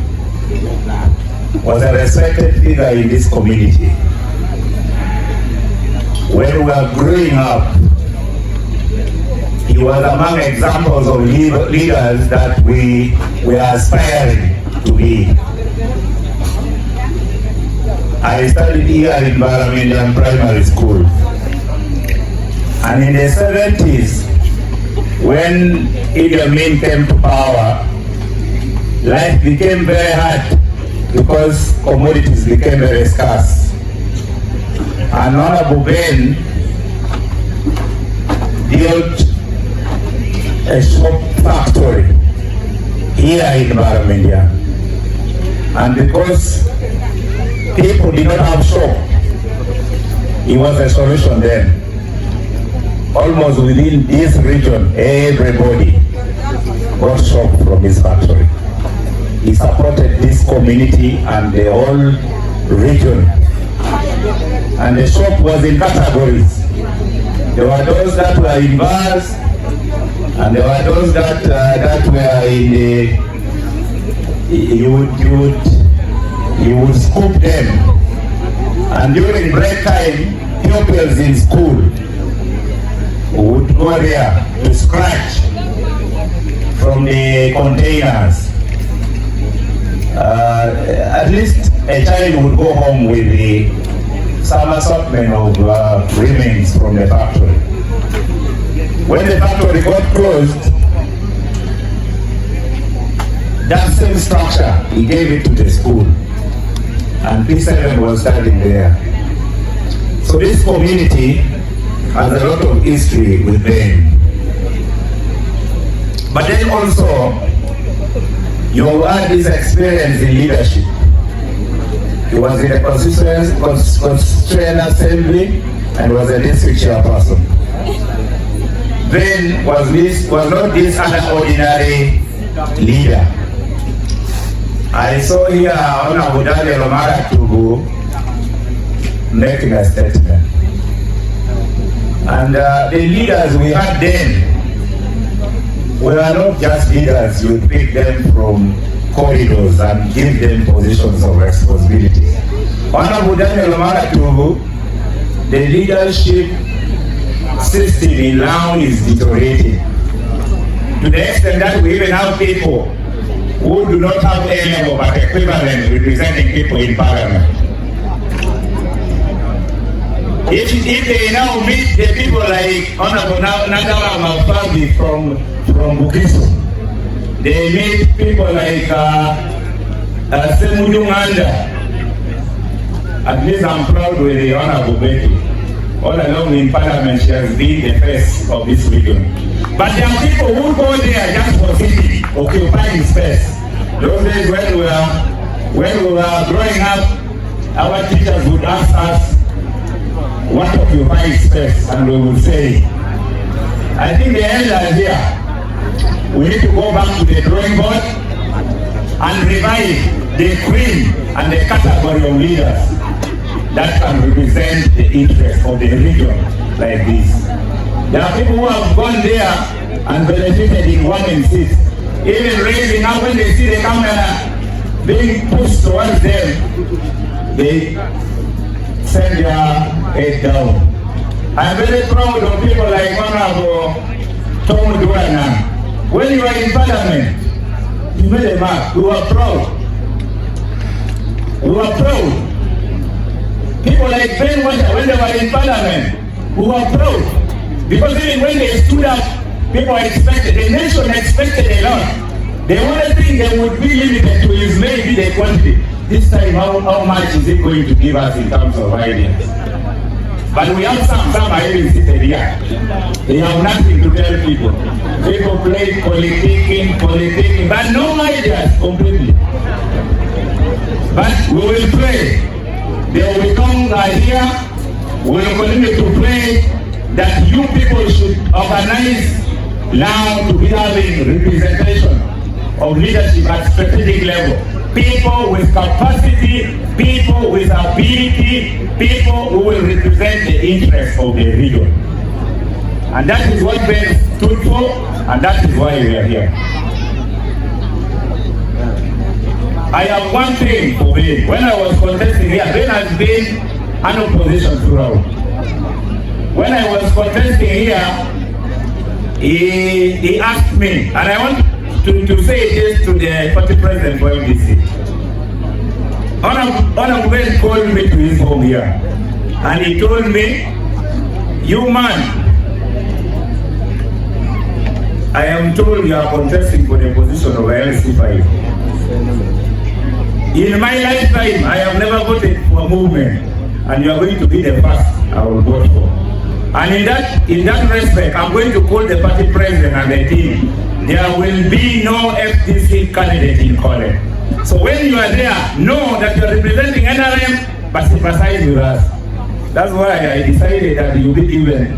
was a respected figure in this community. When we were growing up, he was among examples of leaders that we were aspiring to be. I studied here in Baramilian Primary School. And in the 70s, when Idi Amin came to power, life became very hard because commodities became very scarce. And Olwa Ben built a shop factory here in Baramilian. And because people did not have shop, he was a solution then. Almost within this region, everybody got shop from his factory. He supported this community and the whole region. And the shop was in categories. There were those that were in bars, and there were those that were in the, you would scoop them. And during break time, pupils in school would go there to scratch from the containers. At least a child would go home with some assortment of remains from the factory. When the factory got closed, that same structure, he gave it to the school. And P7 was studying there. So this community has a lot of history with them. But then also, you had this experience in leadership. He was in a constituent assembly and was a district chairperson. Ben was not this other ordinary leader. I saw here Honorable Daniel Omara Tugu making a statement. And the leaders we had then were not just leaders. You would pick them from corridors and give them positions of responsibility. Honorable Daniel Omara Tugu, the leadership system in Laon is deteriorating to the extent that we even have people who do not have any level but equivalent representing people in parliament. If they now meet the people like Honorable Nagawa Mafabi from Bukisu, they meet people like Semudunganda. At least I'm proud with the Honorable Betty. All along in parliament, she has been the face of this region. But there are people who go there just for sitting, occupying space. Those days when we were growing up, our teachers would ask us, what occupies space? And we would say, I think the elders here, we need to go back to the drawing board and revive the cream and the category of leaders that can represent the interest of the region like this. There are people who have gone there and benefited in working seats, even raising up when they see the camera being pushed towards them, they send their head down. I'm very proud of people like Honorable Tom Duana. When you were in parliament, you made a mark. We were proud. We were proud. People like Ben, when they were in parliament, we were proud. Because even when they stood up, people expected, the nation expected a lot. The only thing they would be limited to is maybe the quantity. This time, how much is it going to give us in terms of ideas? But we have some are even seated here. They have nothing to tell people. People play politicking, but no ideas completely. But we will pray. They will come here. We will continue to pray that you people should organize now to be having representation of leadership at strategic level. people with capacity, people with ability, people who will represent the interests of the region. And that is what Ben stood for, and that is why we are here. I have one thing for Ben. When I was contesting here, Ben has been an opposition throughout. When I was contesting here, he asked me, and I want to say this to the party president for MDC. Honorable Ben called me to his home here, and he told me, "You man, I am told you are contesting for the position of LC5. In my lifetime, I have never voted for a movement, and you are going to be the first I will vote for. And in that respect, I'm going to call the party president and the team. There will be no FDC candidate in Kole. So when you are there, know that you are representing NRM, but sympathize with us." That's why I decided that you will be given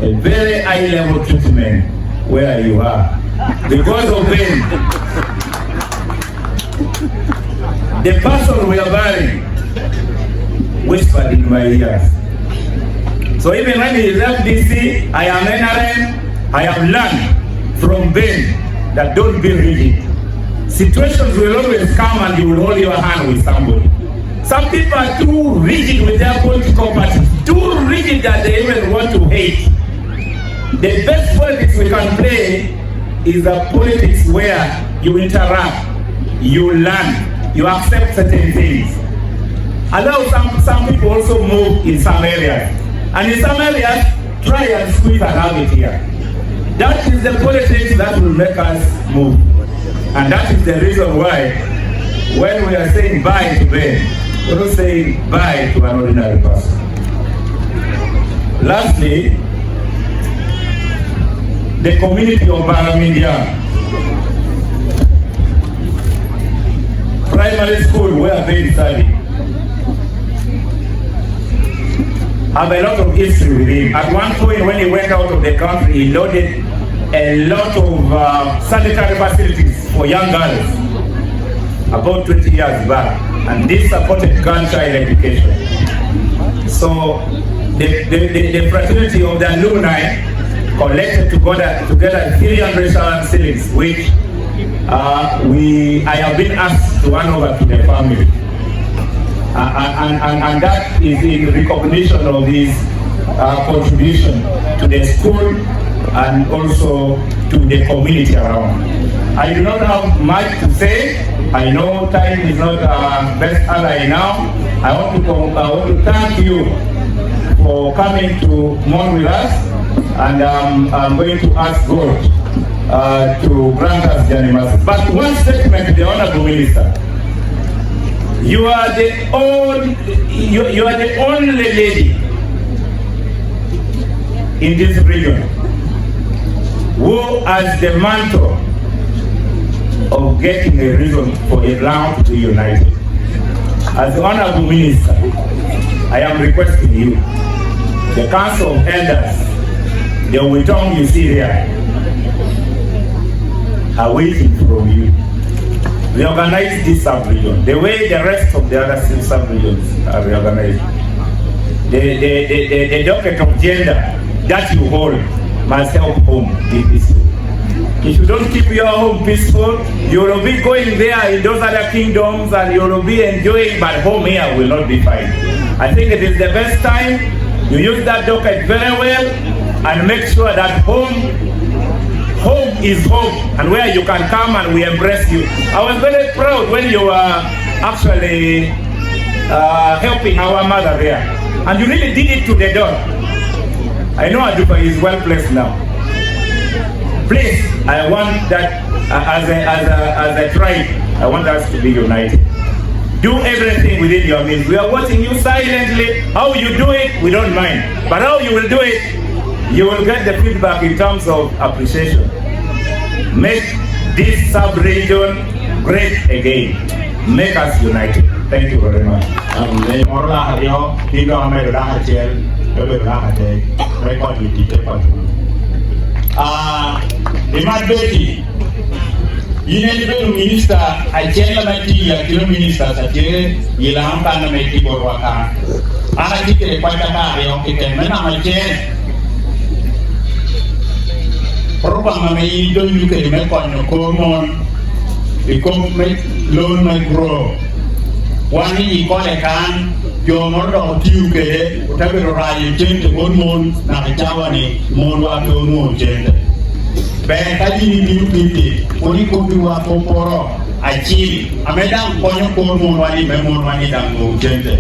a very high-level treatment where you are. Because of Ben, the person we are burying whispered in my ears. So even when he left DC, I am NRM, I have learned from Ben that don't be rigid. Situations will always come and you will hold your hand with somebody. Some people are too rigid with their political parties, too rigid that they even want to hate. The best politics we can play is a politics where you interact, you learn, you accept certain things. Allow some people also move in some areas. And in some areas, try and squeeze and have it here. That is the politics that will make us move. And that is the reason why when we are saying bye to Ben, we're not saying bye to an ordinary person. Lastly, the community of Baramindia, primary school where Ben studied, have a lot of history with him. At one point when he went out of the country, he loaded a lot of sanitary facilities for young girls about 20 years back, and this supported girl child education. So the fraternity of the alumni collected together 300,000 shillings, which I have been asked to hand over to the family. And that is in recognition of his contribution to the school and also to the community around. I do not have much to say. I know time is not best ally now. I want to thank you for coming to mourn with us, and I'm going to ask God to grant us journey mercy. But one statement to the Honorable Minister. You are the only lady in this region who has the mantle of getting a reason for a land to be united. As the Honorable Minister, I am requesting you, the Council of Elders, the Witong you see there, are waiting from you. Reorganize this sub-region the way the rest of the other sub-regions are reorganized. The docket of gender that you hold must help home be peaceful. If you don't keep your home peaceful, you will be going there in those other kingdoms and you will be enjoying, but home here will not be fine. I think it is the best time you use that docket very well and make sure that home is home, and where you can come and we embrace you. I was very proud when you were actually helping our mother there, and you really did it to the door. I know Adupa is well placed now. Please, I want that as a tribe, I want us to be united. Do everything within your means. We are watching you silently. How you do it, we don't mind. But how you will do it, you will get the feedback in terms of appreciation. Make this sub-region great again. Make us united. Thank you very much. Yine de minister ajela mati ya kilo minister saje ila ampa na meti borwaka. Ana kike kwa kaka yo kike mena maje. Proba mame do yuke me konyo komon. Ikom me loan me grow. Wani ikole kan yo mondo tiuke utabiro rayi jente mon na chawa ni mon wa ko mon jente. Beka jini biuti oni kopiwa poporo achili amedang konyo kono wani memon wani dango jente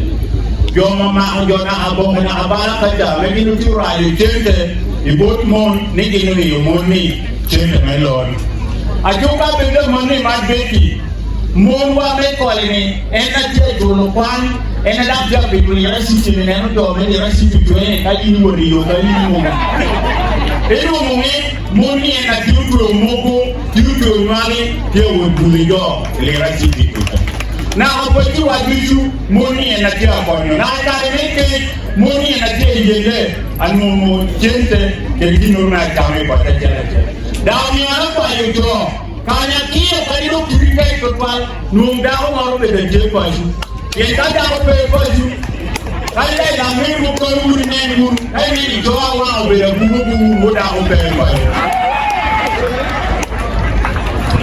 yo mama jona abonga na abala kaja meginu tura yo jente ibot mon niginu ni yo moni jente melon ajuka bende moni madbeki mon wa me kolini ena tie jono kwan ena da bia bibuli ya sisi ne no do me ya sisi to ene kajini wori yo kajini mo eno moni ena tiuto moko tiuto mani ke wobulido le rasiti na opoti wa bisu moni ena tia konyo na ka neke moni ena tia yende anu mo jente ke dino na kame kwa tjela da mi ana kwa yo kanya kia kalido kirika ikotwa nunda ko maro be de kwa ju ye kada ko be kwa ju kale la mimi ko muri ne muri ai ni jo wa be de bubu da ko be kwa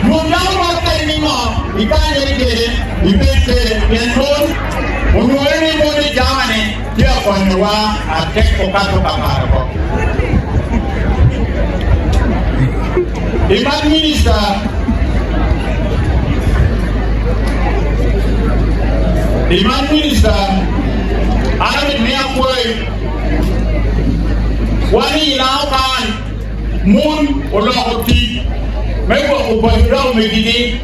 munda wa kai ni mo ikanye ni ibete yenton onwere mo ni jamane dia kwa ni wa atek ko ka to ka ko Imam Minister ana mit koi wani ilao kan mun olokoti meko kubairao megidi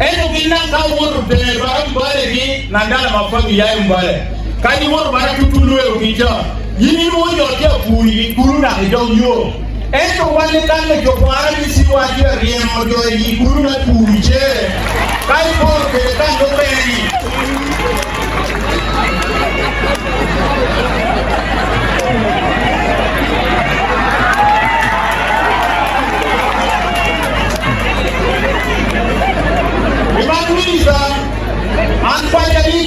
eno kina ka wor de baram bale ki nandala mafami ya mbale kani wor bara tutulu e ukija yini mo yo ke puri kuru na yo eno wani kan le jopara ni siwa dia riemo jo yi kuru na puri je kai por ke kan do beni Anfanya ni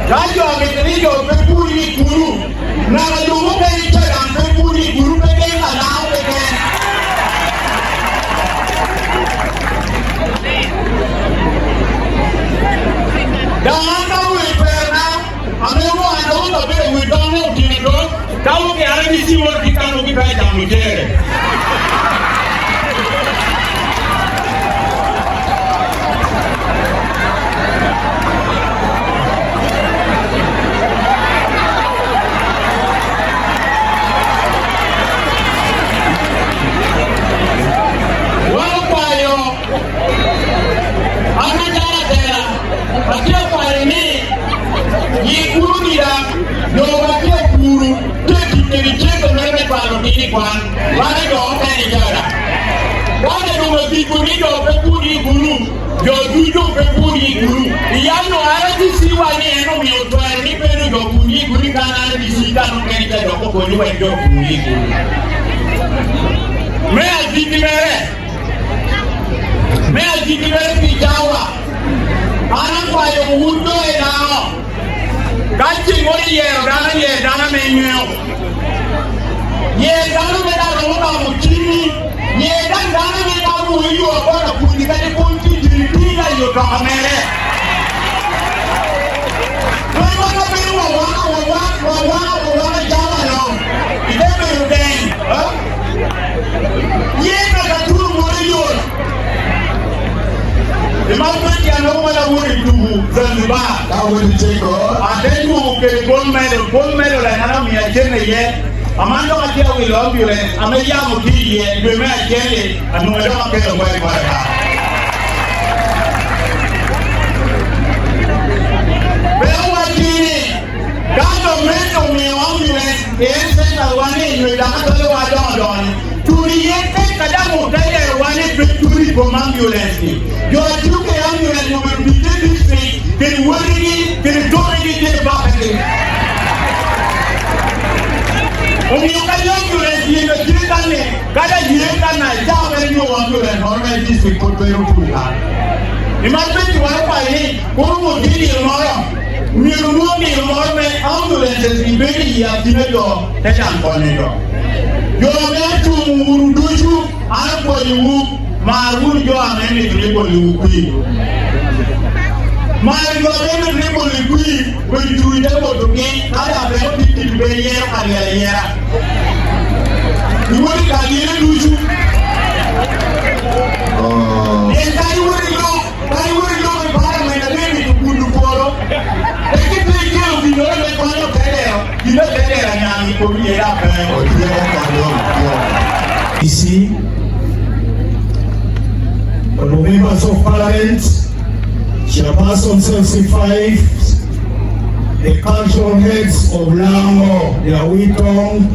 Rajo ametirijo pepuri guru na rajo kai chara pepuri guru peke alao peke Danga we perna amemo ando be we dono dino kawo ke arabisi wor kitano ki bai jamu jere Iyano arati siwa ni eno mi otware ni penu do kuni kuni kana ni sika no kenita do ko ni wa do kuni kuni me ajiti mere pijawa ana kwa yo mundo ena kachi mori ye dana menyo ye dana me da ro ka mutini ye dana me da ro yo ko na kuni ka ni punti diripina yo ka mere gold medal la nana mi ajene ye amando atia we love you ameya mo ki ye be me ajene anu do ke do ba ba Pero aquí, cada momento me ambulance, ese la wani no da ka lo wa don. Turiete kada mo da ya wani turi ko ambulance. Yo atu ke ambulance mo be this thing, ke wori ke do ke ba ke. O mi ka ambulance ni no tiri kan ne, kada jire kan na ja be no ambulance, no me this district pod pero tuya. Imagine what I go to the tomorrow. You know me tomorrow me ambulance in very ya tinayo tejan koneyo. Yo me tu muruduju apo yu maru yo amene tribo lukui. Maru yo amene tribo lukui when you ide bo to me ada be pipi be yera kali yera. You want to get duju. And I would know environment and maybe to put the photo. They can take care of the other kind of care. You know better than I am for me up. You see, the members of parliament, chairperson 75, the cultural heads of Lango, the Awitong,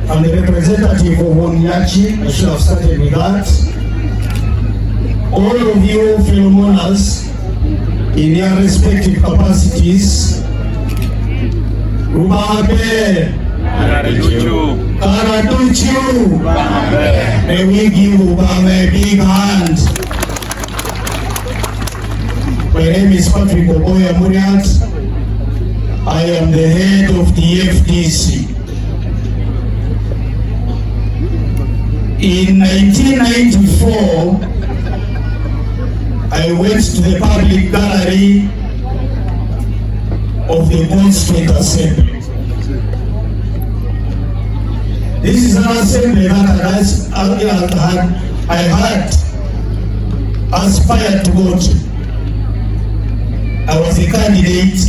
and the representative of Onyachi. I should have started with that. All of you fellow mourners in their respective capacities, Olwa Ben, Karaduchu, may we give Olwa a big hand. My name is Patrick Oboya Muriat. I am the head of the FDC. In 1994, I went to the public gallery of the Bond State Assembly. This is an assembly that I had aspired to go to. I was a candidate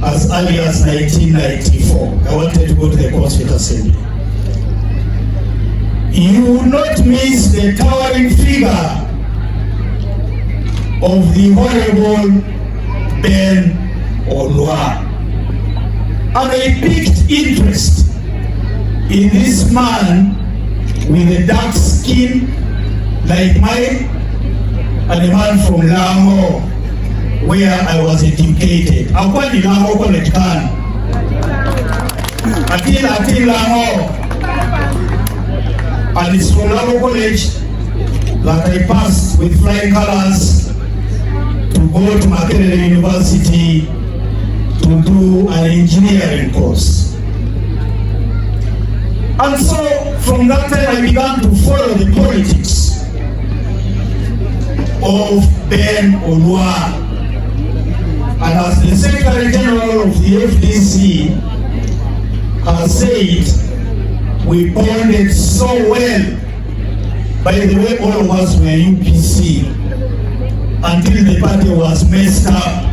as early as 1994. I wanted to go to the Bond State Assembly. You will not miss the towering figure of the Honorable Ben Olwa. And I picked interest in this man with a dark skin like mine, and a man from Lango, where I was educated. I went to Lango College until Lango. And it's from Lango College that I passed with flying colors to go to Makerere University to do an engineering course. And so from that time I began to follow the politics of Ben Olwa. And as the Secretary General of the FDC has said, we bonded so well. By the way, all of us were UPC until the party was messed up.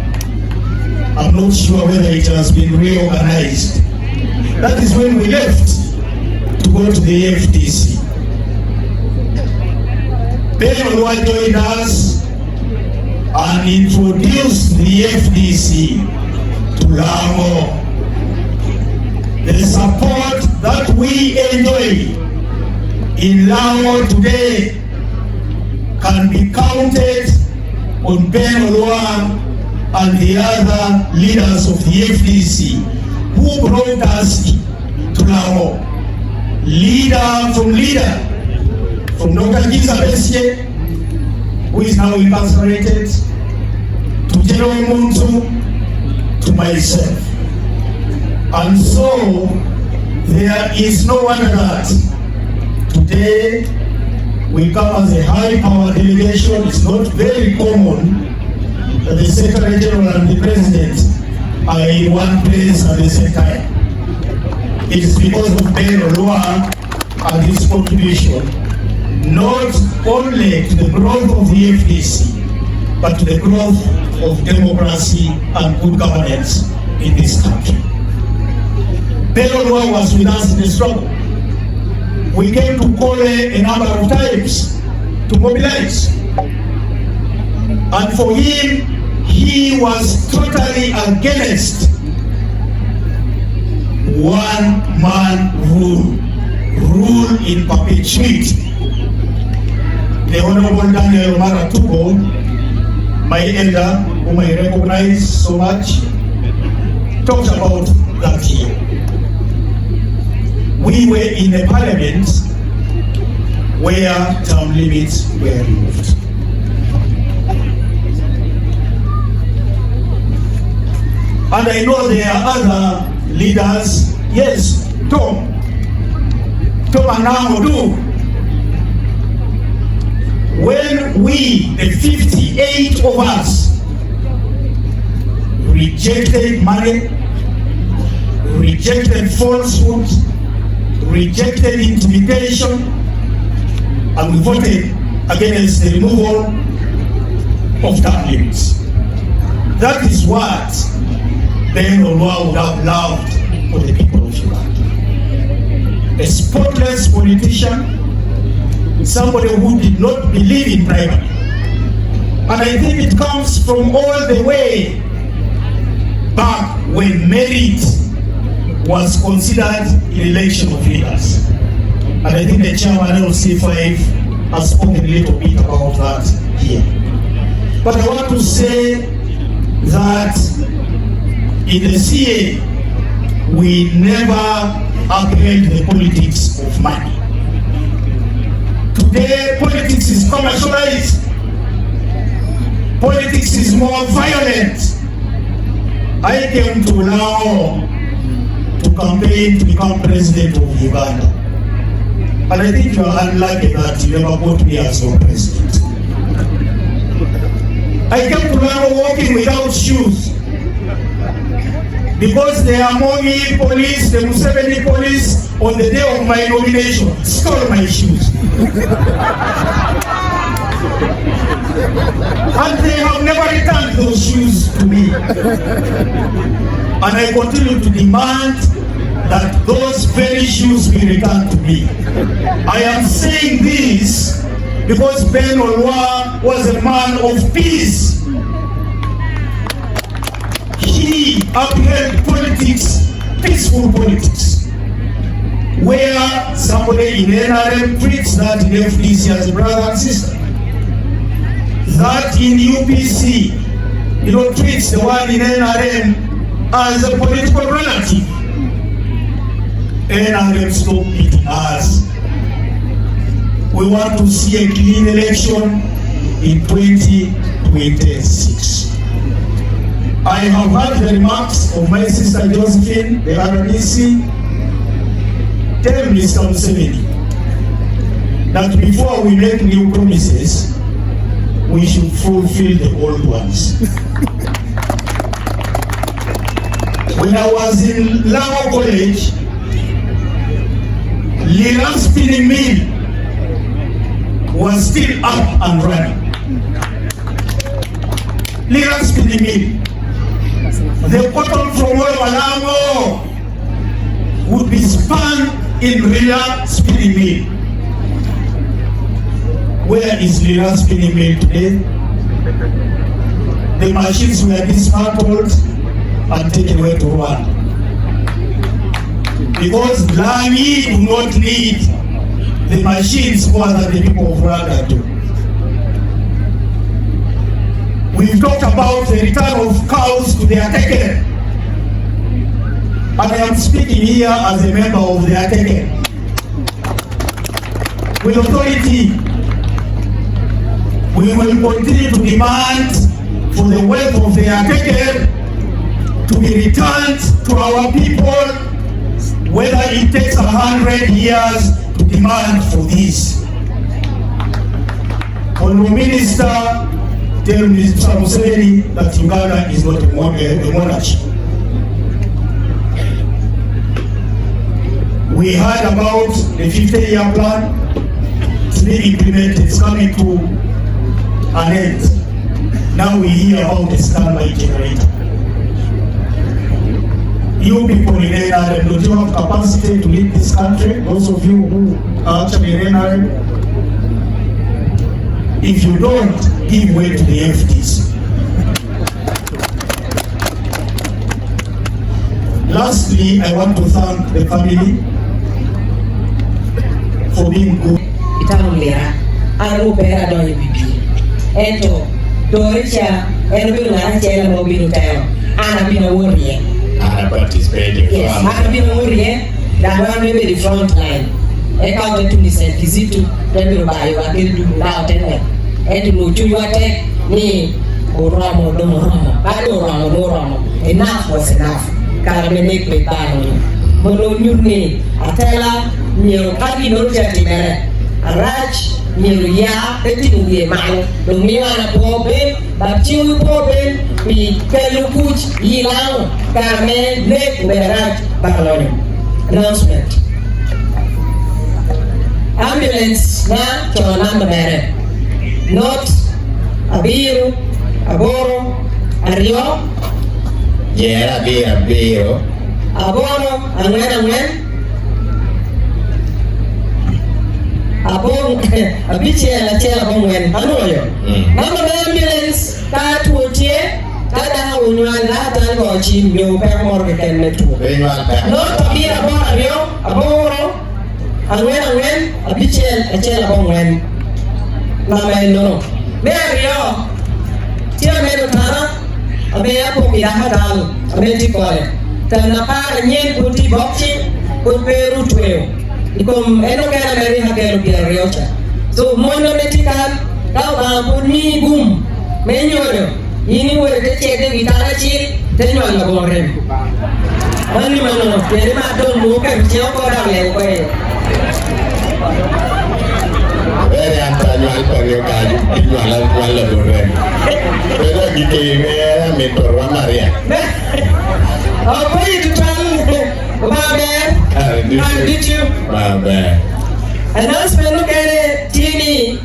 I'm not sure whether it has been reorganized. That is when we left to go to the FDC. Ben Olwa joined us and introduced the FDC to Lango. The support that we enjoy in Lango today can be counted on Ben Olwa and the other leaders of the FDC who brought us to Lango. Leader, from Dr. Giza Besye, who is now incarcerated, to General Muntu, to myself. And so, there is no wonder that today we come as a high-power delegation. It's not very common that the Secretary General and the President are in one place at the same time. It is because of Ben Olwa and his contribution, not only to the growth of the FDC, but to the growth of democracy and good governance in this country. Ben Olwa was with us in the struggle. We came to Kole a number of times to mobilize. And for him, he was totally against one-man rule in perpetuity. The Honorable Daniel Maratubo, my elder, whom I recognize so much, talked about that here. We were in a parliament where term limits were removed. And I know there are other leaders. Yes, Tom Anamo do. When we, the 58 of us, rejected money, rejected falsehood, rejected intimidation, and we voted against the removal of term limits. That is what Ben Olwa would have loved for the people of Uganda. A spotless politician, somebody who did not believe in bribery. And I think it comes from all the way back when merit was considered in election of leaders. And I think the chairman of C5 has spoken a little bit about that here. But I want to say that in the CA, we never upheld the politics of money. Today, politics is commercialized. Politics is more violent. I came to Lao to campaign to become president of Uganda. And I think you are unlucky that you never got me as your president. I came to Lao walking without shoes. Because the Amomi police, the Museveni police, on the day of my nomination, stole my shoes. And they have never returned those shoes to me. And I continue to demand that those very shoes be returned to me. I am saying this because Ben Olwa was a man of peace. He upheld politics, peaceful politics, where somebody in NRM treats that in FDC as a brother and sister, that in UPC, treats the one in NRM as a political relative. NRM stop beating us. We want to see a clean election in 2026. I have heard the remarks of my sister Josephine, the RDC. Tell Mr. Museveni that before we make new promises, we should fulfill the old ones. When I was in Lao College, Lira spinning mill was still up and running. Lira spinning mill. The cotton from Olwa would be spun in Lira spinning mill. Where is Lira spinning mill today? The machines were dismantled and taken away to Rwanda. Because Lami do not need the machines more than the people of Rwanda do. We've talked about the return of cows to their Ateke. And I am speaking here as a member of the Ateke. With authority, we will continue to demand for the wealth of the Ateke to be returned to our people, whether it takes 100 years to demand for this. Honorable Minister, tell Mr. Museveni that Uganda is not a monarchy. We heard about the 50-year plan to be implemented. It's coming to an end. Now we hear about the standby generator. You people in NRM, don't you have capacity to lead this country? Those of you who are actually in NRM, if you don't, give way to the FDs. Lastly, I want to thank the family for being good. Itamulira, anu pera doi bibi. Ento, doricha, enu na chela mobilu tayo. Ana bina worry. I participated. Yes, I have been worried that one may be the front line. eka wetu ni Kizitu twende bayo akili ndao tena eti nuchuwate ni oromo bado oromo enough was enough karmenik me bano mono nyurni atela nyero kadi no jati mere arach nyero ya eti ngie malo do miwana pobe bachiu pobe mi kelu kuch yilao karme nek berach balon announcement ambulance na chonamba mere not Abiro, Aboro, Ario, Yeah, Abiro, Aboro, Angwen, Aboro, Abichela, Bongwen, Anoyo. Number of ambulance, that would cheer, that will run that and watch him, you pay more than the two. Not Abiro, Aboro, Angwen, Abichela, Bongwen. Mama, no. Mario, tia medo tana, abe apo kidaha dalu, abe tikore. Tana para nyen puti boxi, peru tueo. Ikom eno kera meri hakero kia riocha. So mono metikan, kau bampun mi gum, menyoyo. Ini wede chede gitara chiri, tenyo ala borem. Mani mano, kere madon muka mcheo kora leo kwe. Very antaño Antonio Gallo, y no a la cual lo borré. Pero aquí que me me toró a María. Oh, what did you tell Mama? Did you? Mama. Announcement, look at it, Tini,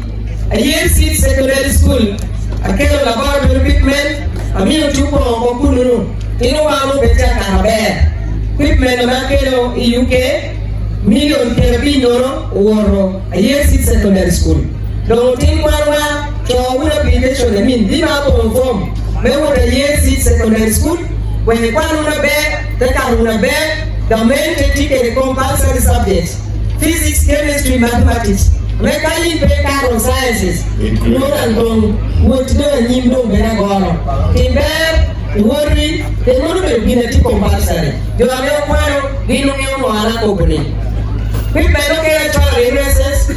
a year 6 secondary school, a kilo laboratory equipment, a meal tupo or Kunuru, Tino Beta Carabe, equipment of Akelo, UK. Million Terabino or a year 6 secondary school. Don't think one to win application, I mean, did not form. Remember a year 6 secondary school? When the one on a bed, the car on a bed, the main ticket a compulsory subject. Physics, chemistry, mathematics. Mechanic breakout on sciences. No and don't would know and you know better gone. In bed, worry, they won't be a compulsory. You are no one, we know you are opening. We may look at references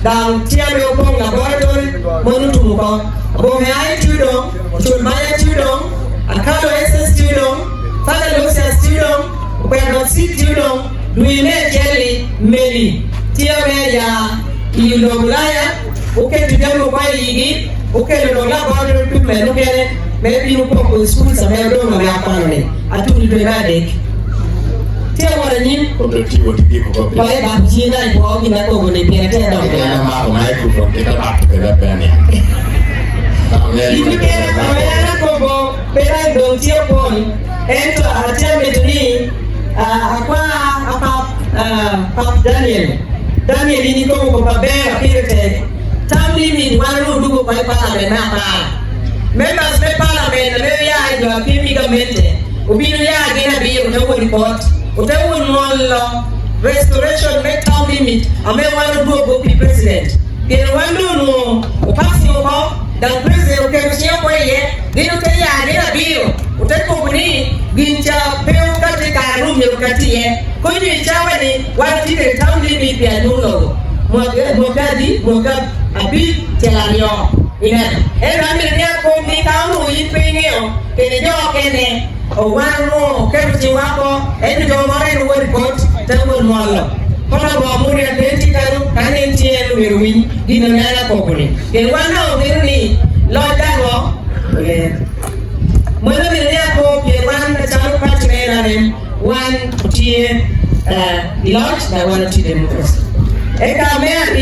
down Tiago laboratory, Monutumuko, Bomai Tudor, Chulmaya Tudor, Akado SS Tudor, Father Lucia Tudor, Ubernosi Tudor, Luine Jelly, Meli, Tiamaya, Ilomulaya, okay to them by Igi, okay to laboratory equipment, okay, maybe you pop with schools of Eldon or Yapani, I told you to Tia what a new Objetivo de tipo. Vai Bagina e Bob na Togo de Pietera. Microphone che tabacco per bene. If you get a Togo, Pera don't tear pony, enter a chamber to me, Pap Daniel. Daniel in Togo, Babel, Peter. Time limit, one room do by Parliament. Members of Parliament, very high, you are being government. Ubinia again, be no report. Whatever no restoration make town limit, I may want to go be president. Then one no passing over, the president can see a way, they don't tell you a bill. Whatever we Gincha, Pale Katika, room, you can see it. Could you Germany, what did the town limit be a no? Mogadi, Mogab, a bit Telario. And I'm in the airport, make out who you pay you, can you can one more, Captain Wako, and your mind will report, Temple Molo. Honorable Muria Dentical, Canadian will win, Dinana Company. In 1 hour, they need Lord Dano. Mother in the airport, one the child patron, one tier, Lodge, I want to them first. Eka Mayor,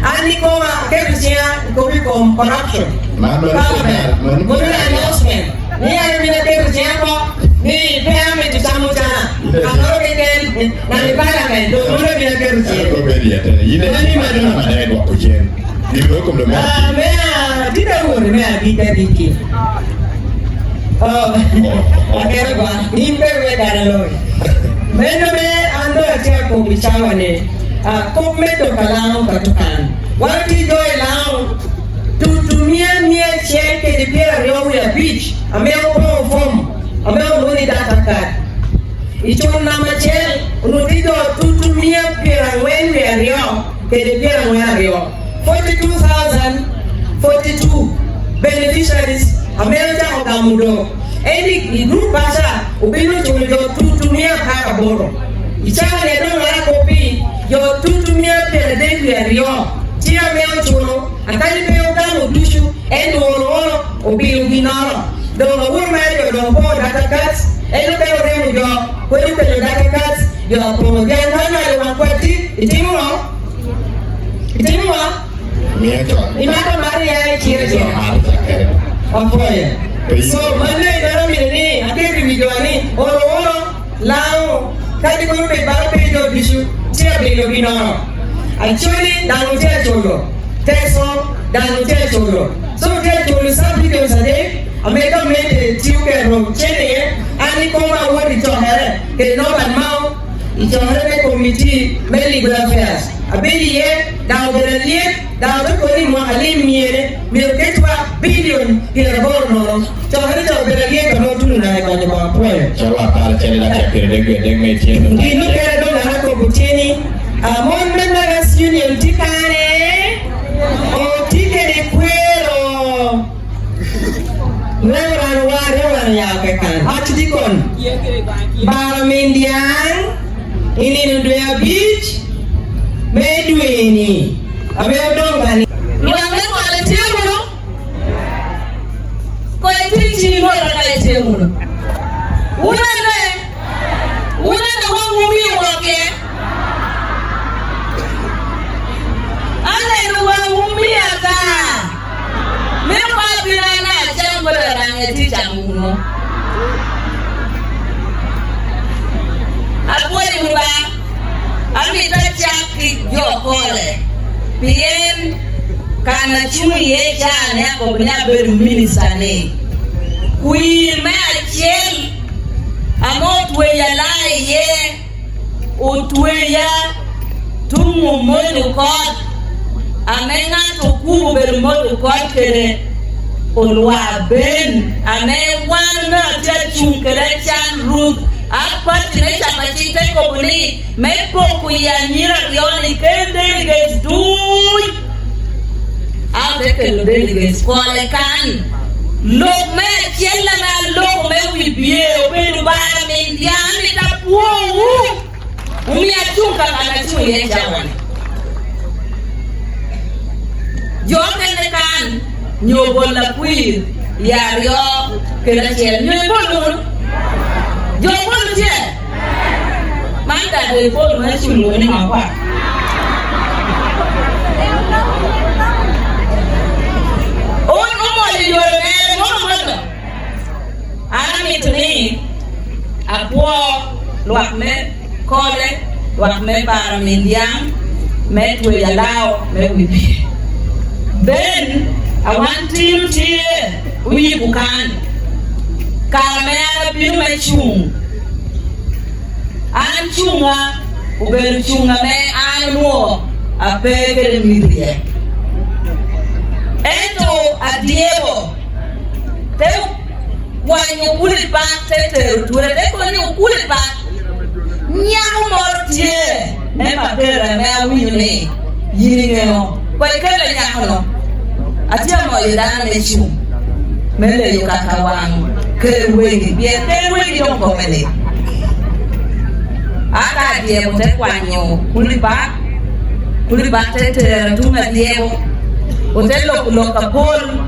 Anikoma, Captain, Gobicom, corruption. Mother announcement. Ni amina tena jambo ni pema tutamuta akorogen na nipala kai ndo ndo bila kerusi ko beri atene yine ni madai ko jen ni ko ko me mea tita wo me agita diki akere ba ni pewe daralo meno me ando atia ko bichawane ko meto kalao katukan wati do lao tutumia mie cheke de pia rio ya beach ameo po form ameo nuni data card icho na machel unudido tutumia pia wenwe kede piera moyario 42,042 beneficiaries America okamudo any group pasha ubino chulo tutumia kaka boro ichama ne don la kopi yo tutumia pere de rio tia meo chulo akali peo kamo dushu en oro obi binaro don la wurma yo don po data cards en peo remo yo kweli peo data cards yo po gen hana le wankwati itimuwa imaka maria chire Ofoye. So Monday daro mini akiri mijwani oro lao kadi ko pe ba pe do bisu tia be lo bino. Actually dano tia cholo. Teso dano tia cholo. So tia cholo some videos ade America made tiuke ro chene ani koma wori to here ke no ban mau ijohre committee meli affairs abeli ye dawo berelie dawo ko ni mo alim miere mi ketwa billion ila borno to hari dawo berelie ko tunu na ko ni ba poe Jawa kala chele la chakere de me tiene. Ino kera do na ko butini amon members union tikare o tikere kwero Lewran ware ya kekan hati dikon Baramendian ini nudua beach medweni abe odongani Luangnya kuala tiamu ko etichi mo la tiamu una wangu mimi wake ana wangu mimi ata mepa bilana jambo la eticha muno Akwai mba amita chaki jokole bien kana chuni ye chane ko bina beru minister ne kui me achel amotwe ya lai ye otwe ya tumu modu kot amenga to kubu beru modu kot kere Olwa Ben ane wana te chunkere chan rut Apart ne chamati te kobuni me poku ya nyira rioni kende liges duy ate ke lo deliges kole kan lo me chella na lo me wibie obenu bara mendiani ta puo umi achunka kana chu ye jawan jokende kan nyobol la kuir ya rio kena chel nyobol Yo pun je, mana dari pun macam ni apa? Oh, umur di luar negeri, mana? Anak itu ni, aku luak me, kole, luak me para mendiang, me tu ya lau, me wibi. Ben, awan tim tie, wibi bukan. Kamera biru mechung, an chunga, uber chunga me anu, ape kere midrie. Eto adiebo, te wanyo kulit pa te ture te wanyo kulit pa, nyamu mortie, me papera me awinyo ne, yini ngeno, kwa ikele nyamu no, atia mo yedana mechung, mele yukaka wangu. Kewengi, biar kewengi dong komedi. Ada dia boleh kuanyo, kulibat tunga dia, boleh lo kapol.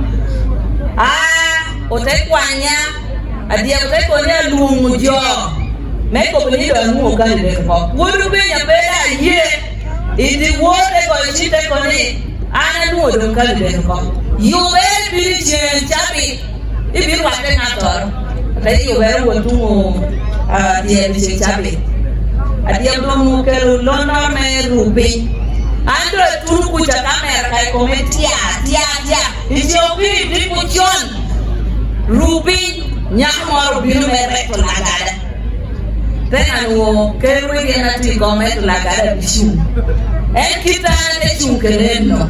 Boleh kuanya, dia boleh kuanya lungu jo. Mereka boleh lungu kan dia kau. Wulu punya bela ye, ini wulu kau cita kau ni, anak lungu kan dia kau. Yuel pilih capi. Ibi wate ngator, tadi yoweru wantungu dia bisa capai. Dia belum ke London merupi. Ando turu kuja kamera kai kometia, dia. Ijobi di kujon, rupi nyamor biru merek pelagada. Tenanu kewe dia nanti komet pelagada bisu. Kita ada cungkereno,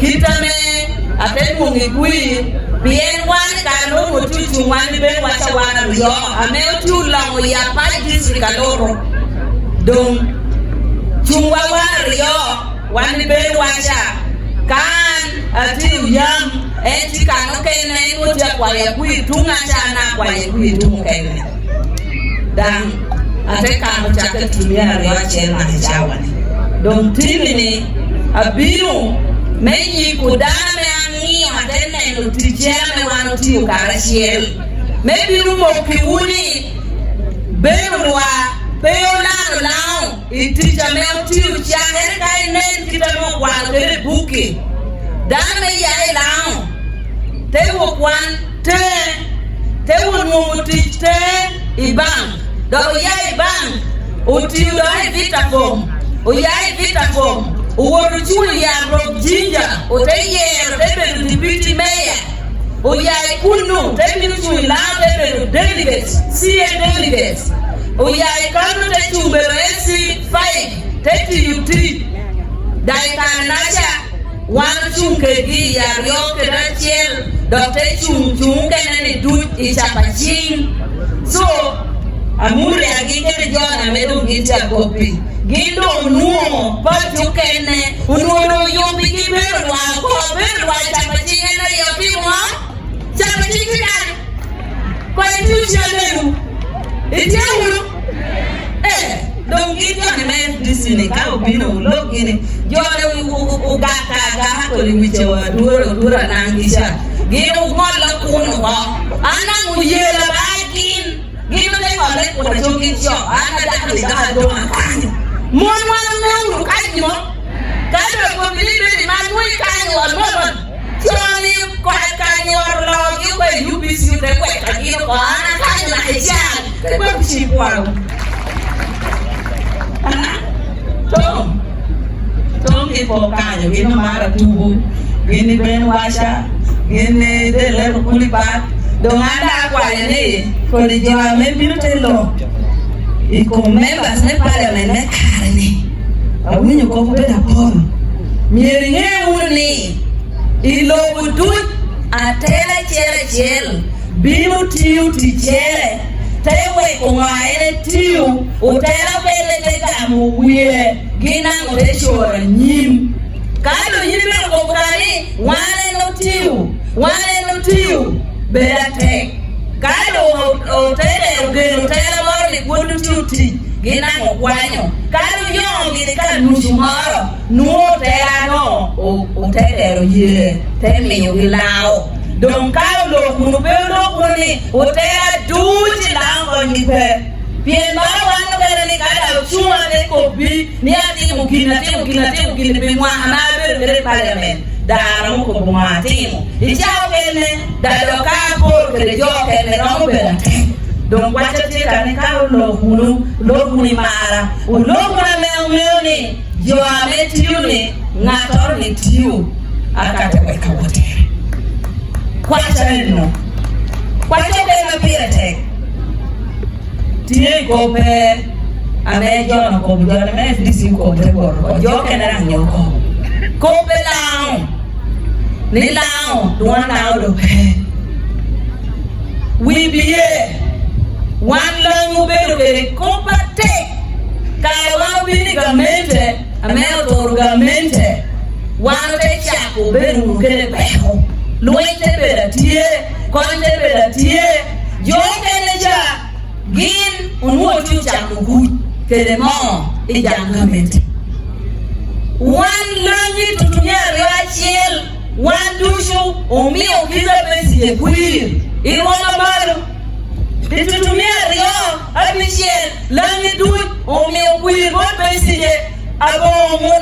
kita me apa mungkui. Bien wan kanu mutu chumani ben wacha wana rio ameu tu lango ya pa district kaloro dong chumwa wana rio wan ben wacha kan ati yam enti kano kene utia kwa ya kuitunga chana kwa ya kuitunga kene dan ate kano chake tumia rewa chema chawani dom timini abiru meyi kudame angi atene nuticheme wanuti ukarashiel mebiru mokiuni benwa peolano lao itija meuti uchane kainen kitamo kwa kere buki dame ya lao tewo kwan tewo numuti te ibang do ya ibang uti do vita form uyai vita form uworu chuli ya rob jinja uteye tebe dipiti meya uyai kunu tebe chuli la tebe delegate CA delegate uyai kanu te chumbero FC5 tete UT dai kanacha wan chunke gi ya ryoke rachiel do te chunke nani du ichapachin so amure agike jona medu gita kopi gindo nuo patu kene unuo yombi kibero wako bero wa chapachin na yopi mwa chapachin kidani kwa tuchi lelu itiawu don't give your man listening. I will be no looking. Jordan Ugaka, Micho, Dura Nangisha. Give one look on Anna will yell back in. Give them a leg for a joking shop. Anna that don't Mon, kind you. Kind of believe in my way, kind of woman. Johnny, quite kind of log you where you be suited. You know, Anna kind of like a child. What she want? Tom ipo kanyo gino mara tubu gini ben washa gini de le kulipa do ngada kwa ne ko di jwa me binu telo iko members ne parliament ne karne awinyo ko beda poro mieri nge uni ilo budut atela chel binu tiu tichere tewe kungaene tiu utela bele teka muwie gina ngoteshora nyim kado nyime kokani wane no tiu bela tek kado utela moro ni kundu tuti gina ngokwanyo kado yongi ka nusu moro nuo tela no utela ye temi yugilao don karo lo kunu belo kuni utela duji lango nipe pien mara wano kere ni kada chuma de kopi ni ati mukina pe mwa anabe kere parliament dara mo ko mwa timu ichao kene dado kapo kere jo kene no bela don wacha tika ni karo lo kunu mara lo kuna meoni jo ameti yuni ngator ni tiu akate weka wote kwacha no kwacha de pira tek tie ko pe ame jo no ko jo me disi ko te ko jo ke na nyo ko pe lao ni lao duan lao do pe we be one long be ko pate ka wa bi ni gamente ame to gamente wa te cha ko be nu ke pe ho Luente peratie, konte peratie, yo keneja, gin unwo chucha mugu, kedemo ijangamente. One langi tutumia rewachiel, one dushu, umi okiza pesi ye kuir, ilwana baru. Tutumia rio, apishiel, langi duj, umi okuir, bon pesi ye, abo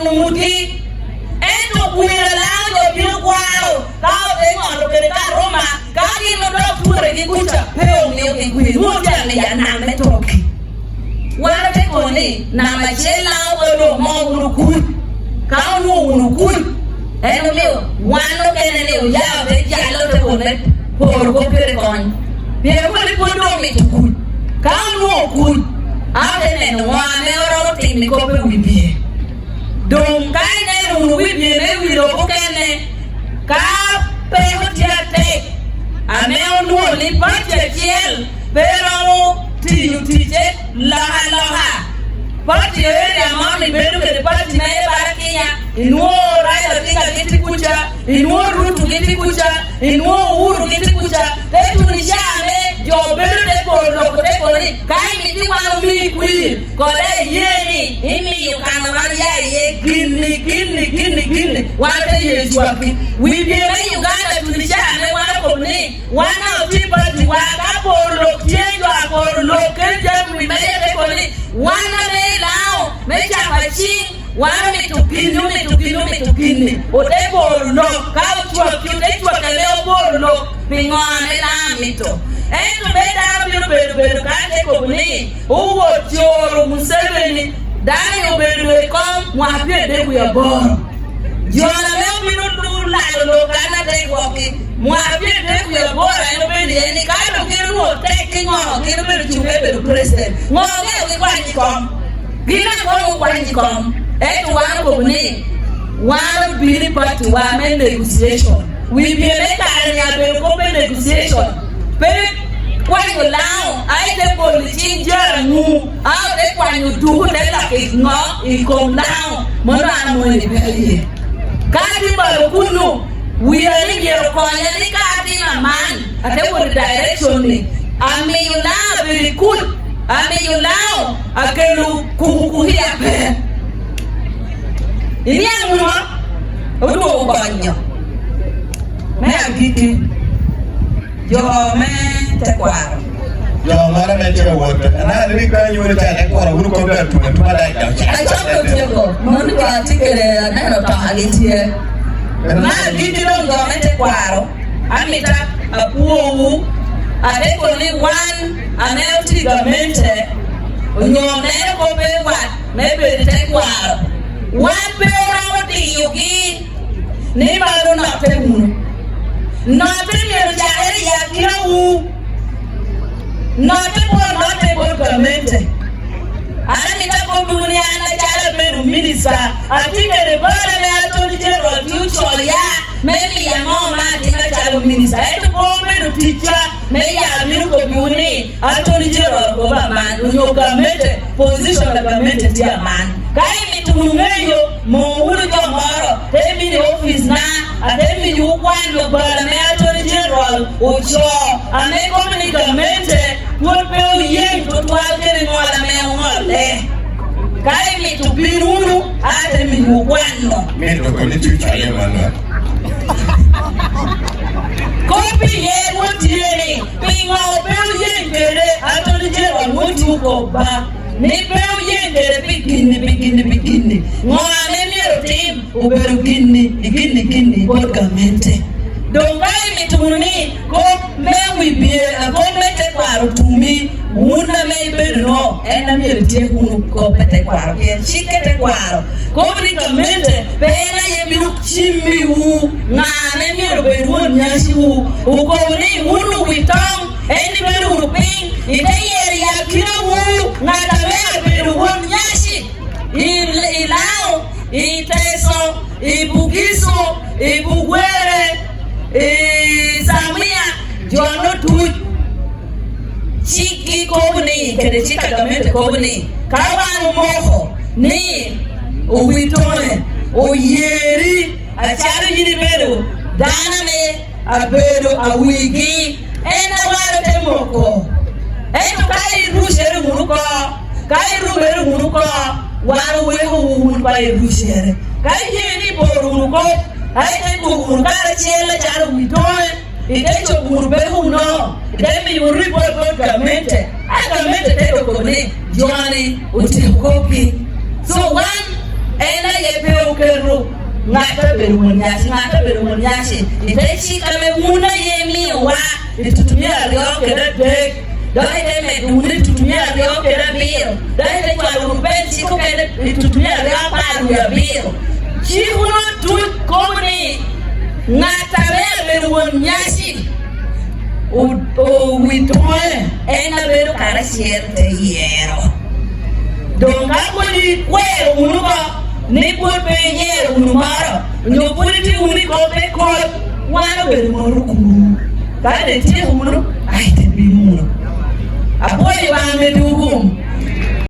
muti. Ento kuira lango biu kwao, kao tengo lo que está Roma, kaki no do pure ki kucha, peo mio ki kuira, mucha me ya na me toki. Wala te koni, na machela o mo unukui, kao no unukui. Eno mio, wano kene ne uya de ya lo te kone, por ko pere kon. Pere ko le podo mi tukui. Kao no kui. Ate ne no ame oro ti mi ko pe wibi. Don kai ne no wibi ne wi lo ko kene. Ka pe hotiate. Ame onu ni pache chiel, pero ti utije la la. Pati ere amani bedu ke pati na e barakinya. inuo Raila Odinga kiti kucha, inuo Ruto kiti kucha, inuo Uhuru kiti kucha. Tetu nishame jobelu teko ni kai miti wano mi kui kore yeni imi yukana maria ye gini wate yejuaki wibire Uganda tunishame wana komuni wana otipati waka polo tienjo kenje mwimeye teko ni wana meilao mecha pachi wana mitukini oteko no kauchwa kiutechwa kaleo polo pingone la mito ento beda kante kobuni uwo choro Museveni dani obedu kom mwapie deku ya boro jona leo minutu la kana deku oki mwapie deku ya boro eno bendi eni kaito kiru oteki ngono kiru bedu chubedu president ngono kwani kom gina ngono kwani kom ento wana kobuni wana biri party wana negotiation we be make negotiation pero when you lao I the politician janu how they when you do that like no it come down mona mo ni beli kadi balokunu we are in your corner ni kadi na man ate wo direction ni ame you lao very good ame you lao akelu kukuhia pe ini anu odo banyo me agiti yo me te kwaro yo mara me te woto na ri ka yo te te kwaro uru ko ga tu da ga ai chako tiego mon ko atikele na no to agitie na agiti no go me te kwaro amita apuo ade ko ni one anelti gamente onyone ko be wa me be te kwaro one be ra oti yuki ni ba do na te mu not in your area, not a government. I mean, a company and a minister. I think the Attorney General future, yeah, maybe a mom and a minister. I have to teacher, maybe a beautiful community, Attorney General government, your government position of government, dear man. Kai to Mumeyo, Mohuru Jamaro, tell me the office now. Ademi yukwani obala Attorney General ucho ane communicamente wope uye tutwagere ngola ngole kai mitubirunu ademi yukwani meto ko litu chale mano kopi ye wotieni pinga ope uye ngere Attorney General wotuko ba ni pe uye ngere bikini ngwane ni team uberu gini borgamente dongai mituni ko mewi bie ko mete kwaro tumi una me no ena mi tie kunu ko pete kwaro ke chikete kwaro ko brigamente pena ye mi chimi u ngane mi beru nyasi u ko ni unu witong eni beru ping ite ye ya kina u ngata beru nyasi ilao iteso ibugiso ibugwere samia jono tu chiki kobni kede chika gamente kobni kawan moho ni uwitone oyeri achari yini bedo dana me abedo awigi ena waro temoko eno kai rushere muruko kai ruberu muruko waru weho wun kai rushere kai yeni boru ko ai kai ko kara chela charo witoe ite cho burbehu no ite mi yuri boy gamente agamente te ko ne joani utikopi so one ena ye ukero ngata beru munyasi ite chikame muna ye miwa itutumia leo kede dai me duni tutumia leo kera bio dai kwa urupenzi ko kede tutumia leo pa ya bio chihuno tu komni ngata beru nyasi o witoe ena beru kara siete yero donga kodi kwero unuba ne por peñero unumaro no politi uni ko pe ko wana beru moruku kade tie uno ai te bimuno apoyo wa medugum